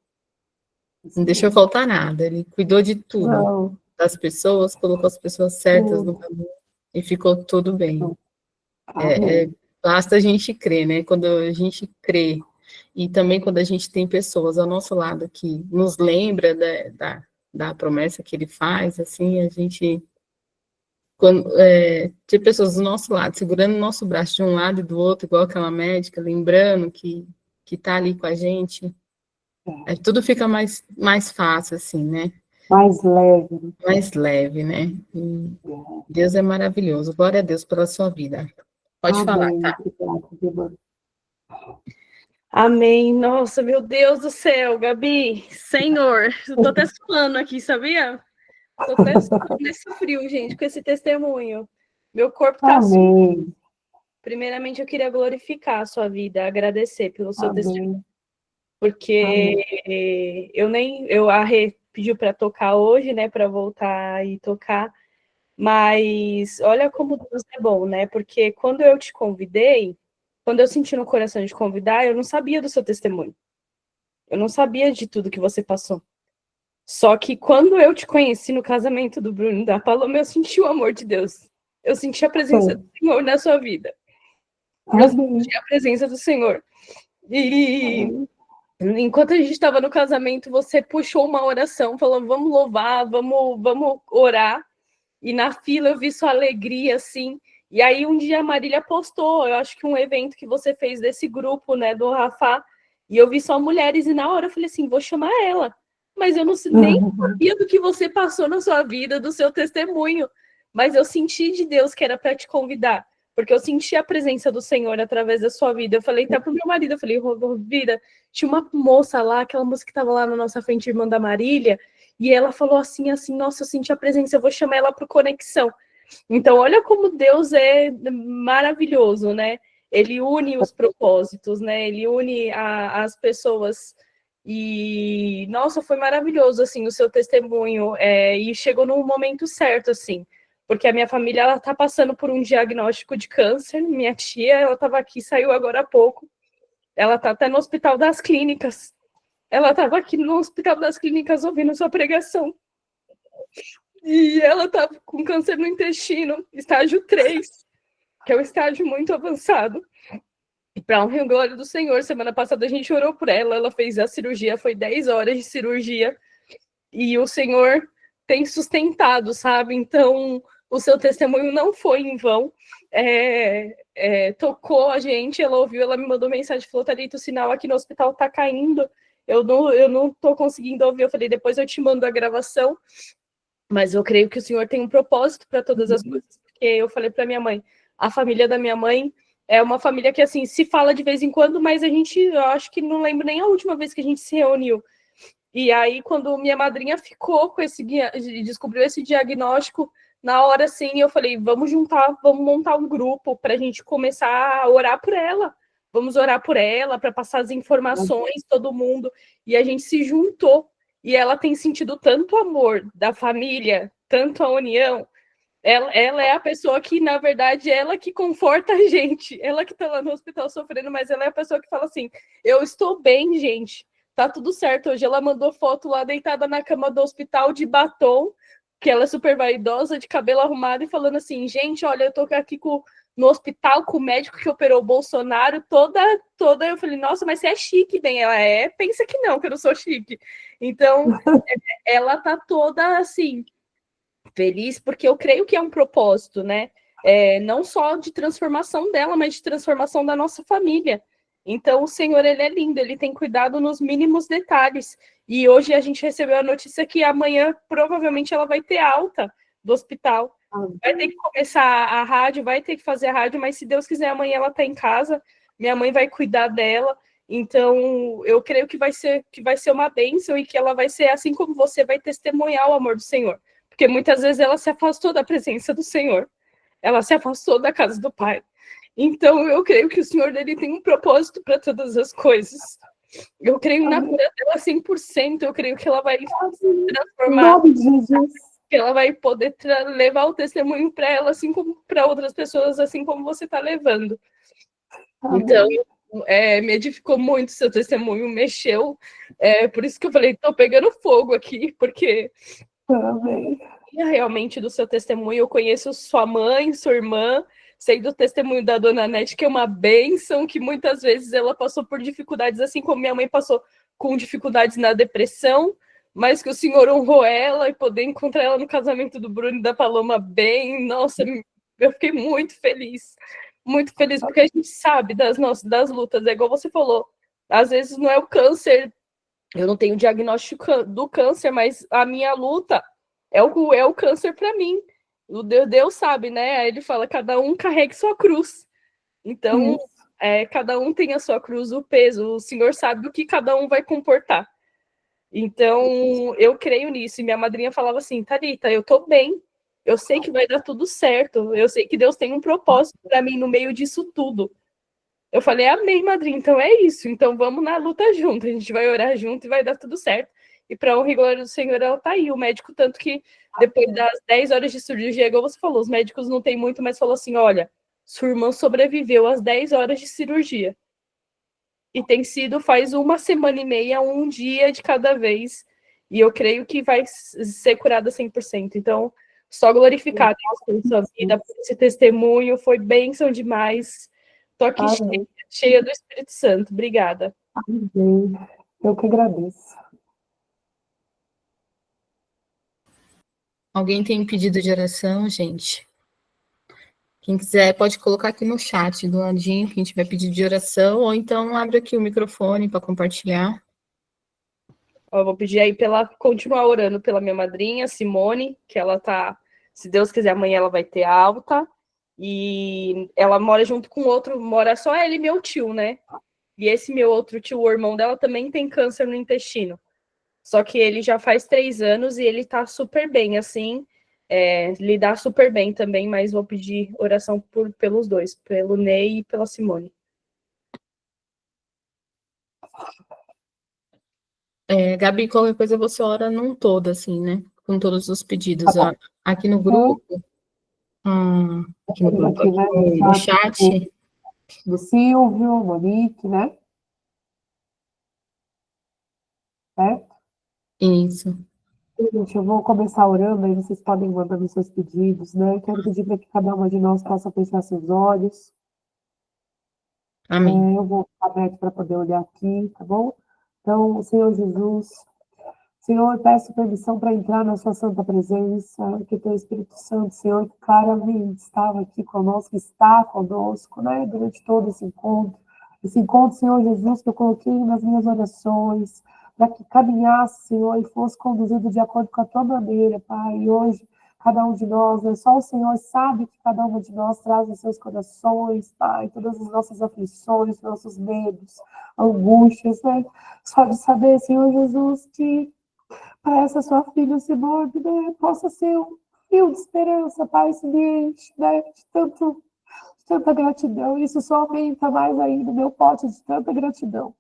[SPEAKER 3] Não deixou faltar nada, Ele cuidou de tudo,
[SPEAKER 1] Não,
[SPEAKER 3] das pessoas, colocou as pessoas certas no
[SPEAKER 1] tudo.
[SPEAKER 3] caminho, e ficou tudo bem.
[SPEAKER 1] Amém.
[SPEAKER 3] Basta a gente crer, né? Quando a gente crê, e também quando a gente tem pessoas ao nosso lado que nos lembra da promessa que Ele faz, assim, a gente... Quando, ter pessoas do nosso lado, segurando o nosso braço de um lado e do outro, igual aquela médica, lembrando que está ali com a gente, tudo fica mais fácil, assim, né?
[SPEAKER 1] Mais leve.
[SPEAKER 3] Mais leve, né? E Deus é maravilhoso. Glória a Deus pela sua vida. Pode falar,
[SPEAKER 1] Amém.
[SPEAKER 3] tá?
[SPEAKER 1] Obrigada, Débora.
[SPEAKER 5] Amém. Nossa, meu Deus do céu, Gabi. Senhor, eu tô até suando aqui, sabia? Tô até suando nesse frio, gente, com esse testemunho. Meu corpo tá suando.
[SPEAKER 1] Amém.
[SPEAKER 5] Primeiramente, eu queria glorificar a sua vida, agradecer pelo seu testemunho,
[SPEAKER 1] Amém.
[SPEAKER 5] porque a Rê pediu para tocar hoje, né, para voltar e tocar, mas olha como Deus é bom, né? Porque quando eu te convidei, quando eu senti no coração de convidar, eu não sabia do seu testemunho. Eu não sabia de tudo que você passou. Só que quando eu te conheci no casamento do Bruno e da Paloma, eu senti o amor de Deus. Eu senti a presença do Senhor na sua vida. Eu
[SPEAKER 1] Amém.
[SPEAKER 5] senti a presença do Senhor. E enquanto a gente estava no casamento, você puxou uma oração, falando, vamos louvar, vamos orar. E na fila eu vi sua alegria, assim. E aí um dia a Marília postou, eu acho que um evento que você fez desse grupo, né, do Rafa, e eu vi só mulheres, e na hora eu falei assim, vou chamar ela. Mas eu não nem sabia do que você passou na sua vida, do seu testemunho. Mas eu senti de Deus que era para te convidar, porque eu senti a presença do Senhor através da sua vida. Eu falei até pro meu marido, eu falei, Rovira, tinha uma moça lá, aquela moça que estava lá na nossa frente, irmã da Marília, e ela falou assim, nossa, eu senti a presença, eu vou chamar ela para Conexão. Então, olha como Deus é maravilhoso, né? Ele une os propósitos, né? Ele une as pessoas. E, nossa, foi maravilhoso, assim, o seu testemunho. E chegou num momento certo, assim. Porque a minha família, ela tá passando por um diagnóstico de câncer. Minha tia, ela estava aqui, saiu agora há pouco. Ela tá até no Hospital das Clínicas. Ela estava aqui no Hospital das Clínicas ouvindo sua pregação. E ela estava com câncer no intestino, estágio 3, que é um estágio muito avançado. E para honra e glória do Senhor, semana passada a gente orou por ela, ela fez a cirurgia, foi 10 horas de cirurgia, e o Senhor tem sustentado, sabe? Então, o seu testemunho não foi em vão. Tocou a gente, ela ouviu, ela me mandou mensagem, falou, Thalita, o sinal aqui no hospital tá caindo, eu não tô conseguindo ouvir. Eu falei, depois eu te mando a gravação, mas eu creio que o Senhor tem um propósito para todas as coisas, porque eu falei para minha mãe, a família da minha mãe é uma família que, assim, se fala de vez em quando, mas eu acho que não lembro nem a última vez que a gente se reuniu. E aí, quando minha madrinha ficou com descobriu esse diagnóstico, na hora, assim, eu falei, vamos juntar, vamos montar um grupo para a gente começar a orar por ela. Vamos orar por ela, para passar as informações, todo mundo. E a gente se juntou. E ela tem sentido tanto amor da família, tanto a união. Ela é a pessoa que, na verdade, ela que conforta a gente. Ela que está lá no hospital sofrendo, mas ela é a pessoa que fala assim, eu estou bem, gente. Tá tudo certo. Hoje ela mandou foto lá deitada na cama do hospital de batom, que ela é super vaidosa, de cabelo arrumado, e falando assim, gente, olha, eu tô aqui no hospital com o médico que operou o Bolsonaro, toda. Eu falei, nossa, mas você é chique, bem. Ela pensa que eu não sou chique. Então, ela tá toda assim, feliz, porque eu creio que é um propósito, né? não só de transformação dela, mas de transformação da nossa família. Então, o Senhor, ele é lindo, ele tem cuidado nos mínimos detalhes. E hoje a gente recebeu a notícia que amanhã, provavelmente, ela vai ter alta do hospital. Vai ter que começar a rádio, vai ter que fazer a rádio, mas se Deus quiser, amanhã ela está em casa, minha mãe vai cuidar dela. Então, eu creio que vai ser uma bênção e que ela vai ser, assim como você, vai testemunhar o amor do Senhor. Porque muitas vezes ela se afastou da presença do Senhor. Ela se afastou da casa do Pai. Então, eu creio que o Senhor dele tem um propósito para todas as coisas. Eu creio na cura dela 100%. Eu creio que ela vai se transformar. Que ela vai poder levar o testemunho para ela, assim como para outras pessoas, assim como você está levando. Então, me edificou muito seu testemunho, mexeu. Por isso que eu falei, estou pegando fogo aqui, porque realmente do seu testemunho eu conheço sua mãe, sua irmã, sei do testemunho da dona Nete, que é uma bênção, que muitas vezes ela passou por dificuldades, assim como minha mãe passou com dificuldades na depressão, mas que o Senhor honrou ela e poder encontrar ela no casamento do Bruno e da Paloma bem. Nossa, eu fiquei muito feliz, porque a gente sabe das lutas, é igual você falou, às vezes não é o câncer, eu não tenho diagnóstico do câncer, mas a minha luta é o câncer para mim. O Deus sabe, né? Aí ele fala, cada um carregue sua cruz. Então, cada um tem a sua cruz, o peso. O Senhor sabe o que cada um vai comportar. Então, eu creio nisso. E minha madrinha falava assim, Thalita, eu tô bem. Eu sei que vai dar tudo certo. Eu sei que Deus tem um propósito para mim no meio disso tudo. Eu falei, amém, madrinha. Então é isso. Então vamos na luta junto. A gente vai orar junto e vai dar tudo certo. E para honra e glória do Senhor, ela tá aí. O médico, tanto que depois das 10 horas de cirurgia, igual você falou, os médicos não tem muito, mas falou assim, olha, sua irmã sobreviveu às 10 horas de cirurgia. E tem sido, faz 1 semana e meia, um dia de cada vez. E eu creio que vai ser curada 100%. Então, só glorificar Deus pela sua vida, por esse testemunho. Foi bênção demais. Estou aqui cheia do Espírito Santo. Obrigada.
[SPEAKER 1] Amém. Eu que agradeço.
[SPEAKER 3] Alguém tem pedido de oração, gente? Quem quiser pode colocar aqui no chat do ladinho, quem tiver pedido de oração, ou então abre aqui o microfone para compartilhar.
[SPEAKER 5] Eu vou pedir aí continuar orando pela minha madrinha, Simone, que ela tá, se Deus quiser, amanhã ela vai ter alta. E ela mora junto com outro, mora só ele e meu tio, né? E esse meu outro tio, o irmão dela, também tem câncer no intestino. Só que ele já faz 3 anos e ele tá super bem, assim, lidar super bem também, mas vou pedir oração pelos dois, pelo Ney e pela Simone.
[SPEAKER 3] Gabi, qualquer coisa você ora num todo, assim, né? Com todos os pedidos. Ó. Aqui no grupo, aqui no chat.
[SPEAKER 1] Do Silvio, Monique, né?
[SPEAKER 3] Isso.
[SPEAKER 1] Gente, eu vou começar orando, aí vocês podem mandando seus pedidos, né? Eu quero pedir para que cada uma de nós possa fechar seus olhos.
[SPEAKER 3] Amém.
[SPEAKER 1] Eu vou ficar aberto para poder olhar aqui, tá bom? Então, Senhor Jesus, Senhor, eu peço permissão para entrar na sua santa presença, que teu Espírito Santo, Senhor, que claramente estava aqui conosco, está conosco, né? Durante todo esse encontro. Esse encontro, Senhor Jesus, que eu coloquei nas minhas orações, para que caminhasse, Senhor, e fosse conduzido de acordo com a tua maneira, Pai. E hoje, cada um de nós, né? Só o Senhor sabe que cada uma de nós traz em seus corações, Pai, todas as nossas aflições, nossos medos, angústias, né? Só de saber, Senhor Jesus, que para essa sua filha, Simone, né? Possa ser um fio de esperança, Pai, esse ambiente, né? De tanta gratidão. Isso só aumenta mais ainda o meu pote de tanta gratidão.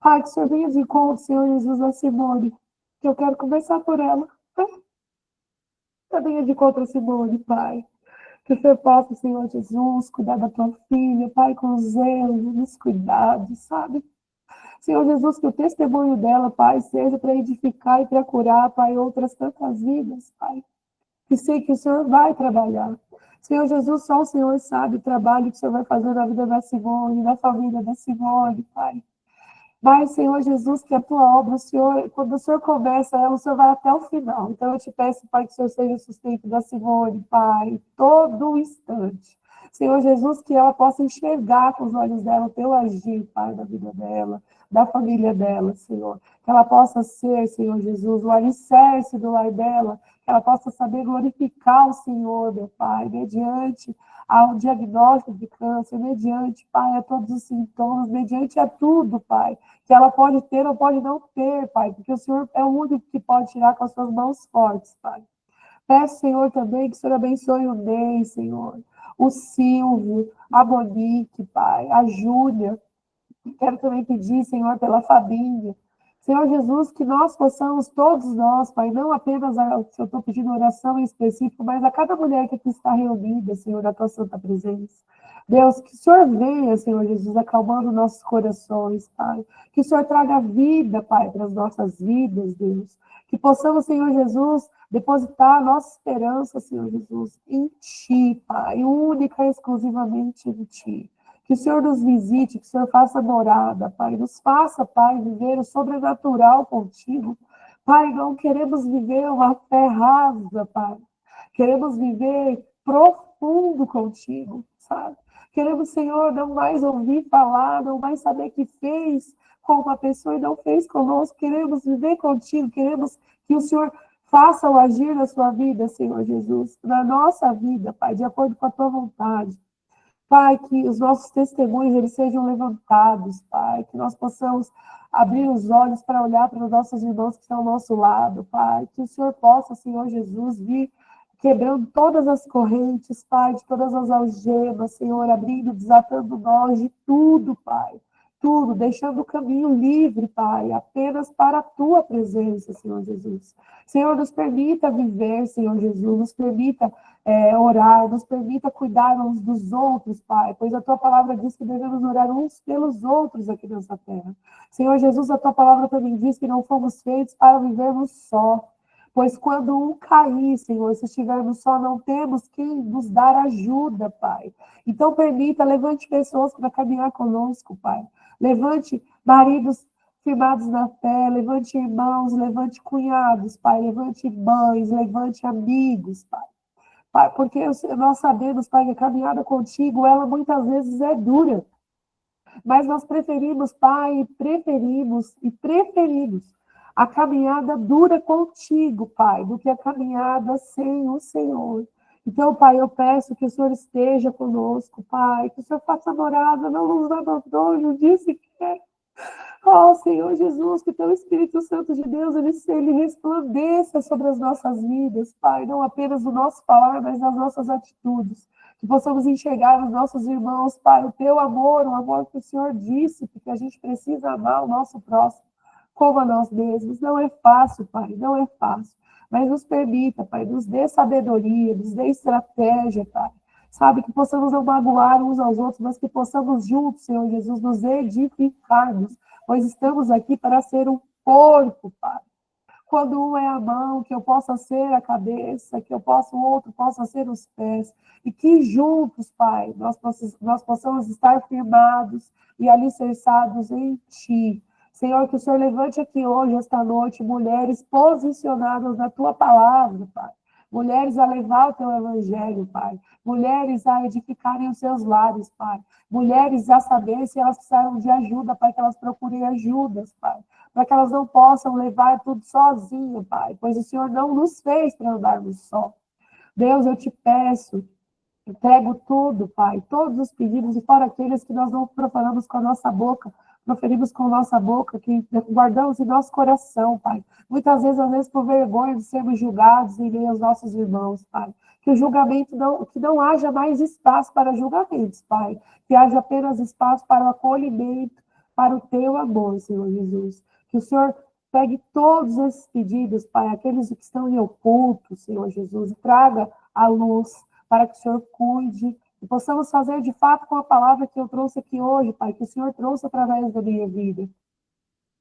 [SPEAKER 1] Pai, que o Senhor venha de encontro, Senhor Jesus, a Simone, que eu quero começar por ela. Que venha de encontro a Simone, Pai. Que o Senhor possa, Senhor Jesus, cuidar da tua filha, Pai, com zelo, nos cuidados, sabe? Senhor Jesus, que o testemunho dela, Pai, seja para edificar e para curar, Pai, outras tantas vidas, Pai. Que sei que o Senhor vai trabalhar. Senhor Jesus, só o Senhor sabe o trabalho que o Senhor vai fazer na vida da Simone, na família da Simone, Pai. Mas, Senhor Jesus, que a tua obra, o Senhor, quando o Senhor começa ela, o Senhor vai até o final. Então, eu te peço, Pai, que o Senhor seja o sustento da Simone, Pai, todo instante. Senhor Jesus, que ela possa enxergar com os olhos dela o teu agir, Pai, da vida dela, da família dela, Senhor. Que ela possa ser, Senhor Jesus, o alicerce do lar dela, que ela possa saber glorificar o Senhor, meu Pai, mediante ao diagnóstico de câncer, mediante, Pai, a todos os sintomas, mediante a tudo, Pai, que ela pode ter ou pode não ter, Pai, porque o Senhor é o único que pode tirar com as suas mãos fortes, Pai. Peço, Senhor, também que o Senhor abençoe o Ney, Senhor, o Silvio, a Monique, Pai, a Júlia. Quero também pedir, Senhor, pela Fabinha. Senhor Jesus, que nós possamos, todos nós, Pai, não apenas se eu estou pedindo oração em específico, mas a cada mulher que aqui está reunida, Senhor, na tua santa presença. Deus, que o Senhor venha, Senhor Jesus, acalmando nossos corações, Pai. Que o Senhor traga vida, Pai, para as nossas vidas, Deus. Que possamos, Senhor Jesus, depositar a nossa esperança, Senhor Jesus, em Ti, Pai, única e exclusivamente em Ti. Que o Senhor nos visite, que o Senhor faça morada, Pai. Nos faça, Pai, viver o sobrenatural contigo. Pai, não queremos viver uma fé rasa, Pai. Queremos viver profundo contigo, sabe? Queremos, Senhor, não mais ouvir falar, não mais saber que fez com uma pessoa e não fez conosco. Queremos viver contigo, queremos que o Senhor faça o agir na sua vida, Senhor Jesus, na nossa vida, Pai, de acordo com a tua vontade. Pai, que os nossos testemunhos eles sejam levantados, Pai, que nós possamos abrir os olhos para olhar para os nossos irmãos que estão ao nosso lado, Pai, que o Senhor possa, Senhor Jesus, vir quebrando todas as correntes, Pai, de todas as algemas, Senhor, abrindo, desatando nós de tudo, Pai, tudo, deixando o caminho livre, Pai, apenas para a Tua presença, Senhor Jesus. Senhor, nos permita viver, Senhor Jesus, nos permita orar, nos permita cuidar uns dos outros, Pai, pois a Tua palavra diz que devemos orar uns pelos outros aqui nessa terra. Senhor Jesus, a Tua palavra também diz que não fomos feitos para vivermos só, pois quando um cair, Senhor, se estivermos só, não temos quem nos dar ajuda, Pai. Então permita, levante pessoas para caminhar conosco, Pai. Levante maridos firmados na fé, levante irmãos, levante cunhados, Pai, levante mães, levante amigos, Pai. Pai, porque nós sabemos, Pai, que a caminhada contigo, ela muitas vezes é dura. Mas nós preferimos, Pai, preferimos a caminhada dura contigo, Pai, do que a caminhada sem o Senhor. Então, Pai, eu peço que o Senhor esteja conosco, Pai, que o Senhor faça morada, não nos abandone no dia sequer. Oh, Senhor Jesus, que teu Espírito Santo de Deus, ele resplandeça sobre as nossas vidas, Pai, não apenas no nosso falar, mas nas nossas atitudes. Que possamos enxergar nos nossos irmãos, Pai, o teu amor, o amor que o Senhor disse, porque a gente precisa amar o nosso próximo como a nós mesmos. Não é fácil, Pai, não é fácil. Mas nos permita, Pai, nos dê sabedoria, nos dê estratégia, Pai. Sabe, que possamos não magoar uns aos outros, mas que possamos juntos, Senhor Jesus, nos edificarmos, pois estamos aqui para ser um corpo, Pai. Quando um é a mão, que eu possa ser a cabeça, que o outro possa ser os pés, e que juntos, Pai, nós possamos estar firmados e alicerçados em Ti. Senhor, que o Senhor levante aqui hoje, esta noite, mulheres posicionadas na Tua palavra, Pai. Mulheres a levar o Teu evangelho, Pai. Mulheres a edificarem os seus lares, Pai. Mulheres a saber se elas precisam de ajuda, Pai, que elas procurem ajudas, Pai. Para que elas não possam levar tudo sozinho, Pai. Pois o Senhor não nos fez para andarmos só. Deus, eu te peço, entrego tudo, Pai. Todos os pedidos, e fora aqueles que nós não profanamos com a nossa boca, proferimos com nossa boca, que guardamos em nosso coração, Pai. Muitas vezes por vergonha de sermos julgados em meio aos nossos irmãos, Pai. Que o julgamento que não haja mais espaço para julgamentos, Pai. Que haja apenas espaço para o acolhimento, para o teu amor, Senhor Jesus. Que o Senhor pegue todos esses pedidos, Pai, aqueles que estão em oculto, Senhor Jesus, e traga a luz para que o Senhor cuide e possamos fazer de fato com a palavra que eu trouxe aqui hoje, Pai, que o Senhor trouxe através da minha vida.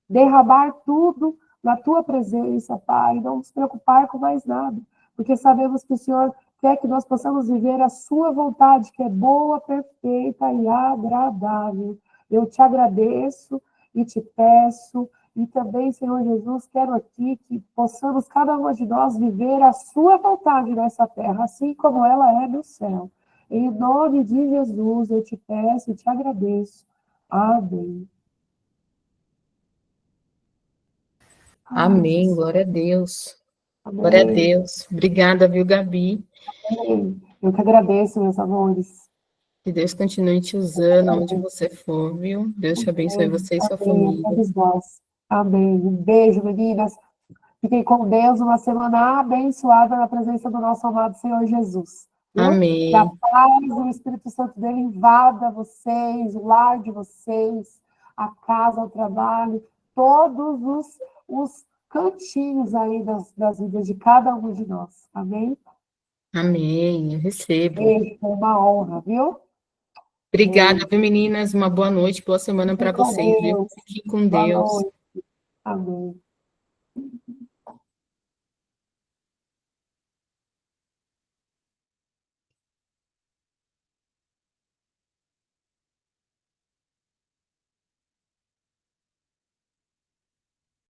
[SPEAKER 1] Derramar tudo na Tua presença, Pai, e não nos preocupar com mais nada, porque sabemos que o Senhor quer que nós possamos viver a Sua vontade, que é boa, perfeita e agradável. Eu te agradeço e te peço, e também, Senhor Jesus, quero aqui que possamos, cada uma de nós, viver a sua vontade nessa terra, assim como ela é no céu. Em nome de Jesus, eu te peço e te agradeço. Amém.
[SPEAKER 3] Amém, glória a Deus. Glória a
[SPEAKER 1] Amém.
[SPEAKER 3] Deus. Obrigada, viu, Gabi?
[SPEAKER 1] Amém. Eu que agradeço, meus amores.
[SPEAKER 3] Que Deus continue te usando onde você for, viu? Deus te abençoe, você e sua
[SPEAKER 1] Amém. A
[SPEAKER 3] família.
[SPEAKER 1] todos nós. Amém. Um beijo, meninas. Fiquem com Deus, uma semana abençoada na presença do nosso amado Senhor Jesus. Viu? Que a
[SPEAKER 3] Amém.
[SPEAKER 1] paz e o Espírito Santo dele invada vocês, o lar de vocês, a casa, o trabalho, todos os cantinhos aí das vidas de cada um de nós. Amém?
[SPEAKER 3] Amém. Eu recebo.
[SPEAKER 1] Beijo, foi uma honra, viu?
[SPEAKER 3] Obrigada, viu, meninas? Uma boa noite, boa semana para
[SPEAKER 1] Fiquem com
[SPEAKER 3] vocês, viu?
[SPEAKER 1] Deus.
[SPEAKER 3] Fiquem com
[SPEAKER 1] Boa
[SPEAKER 3] Deus.
[SPEAKER 1] noite. Amém.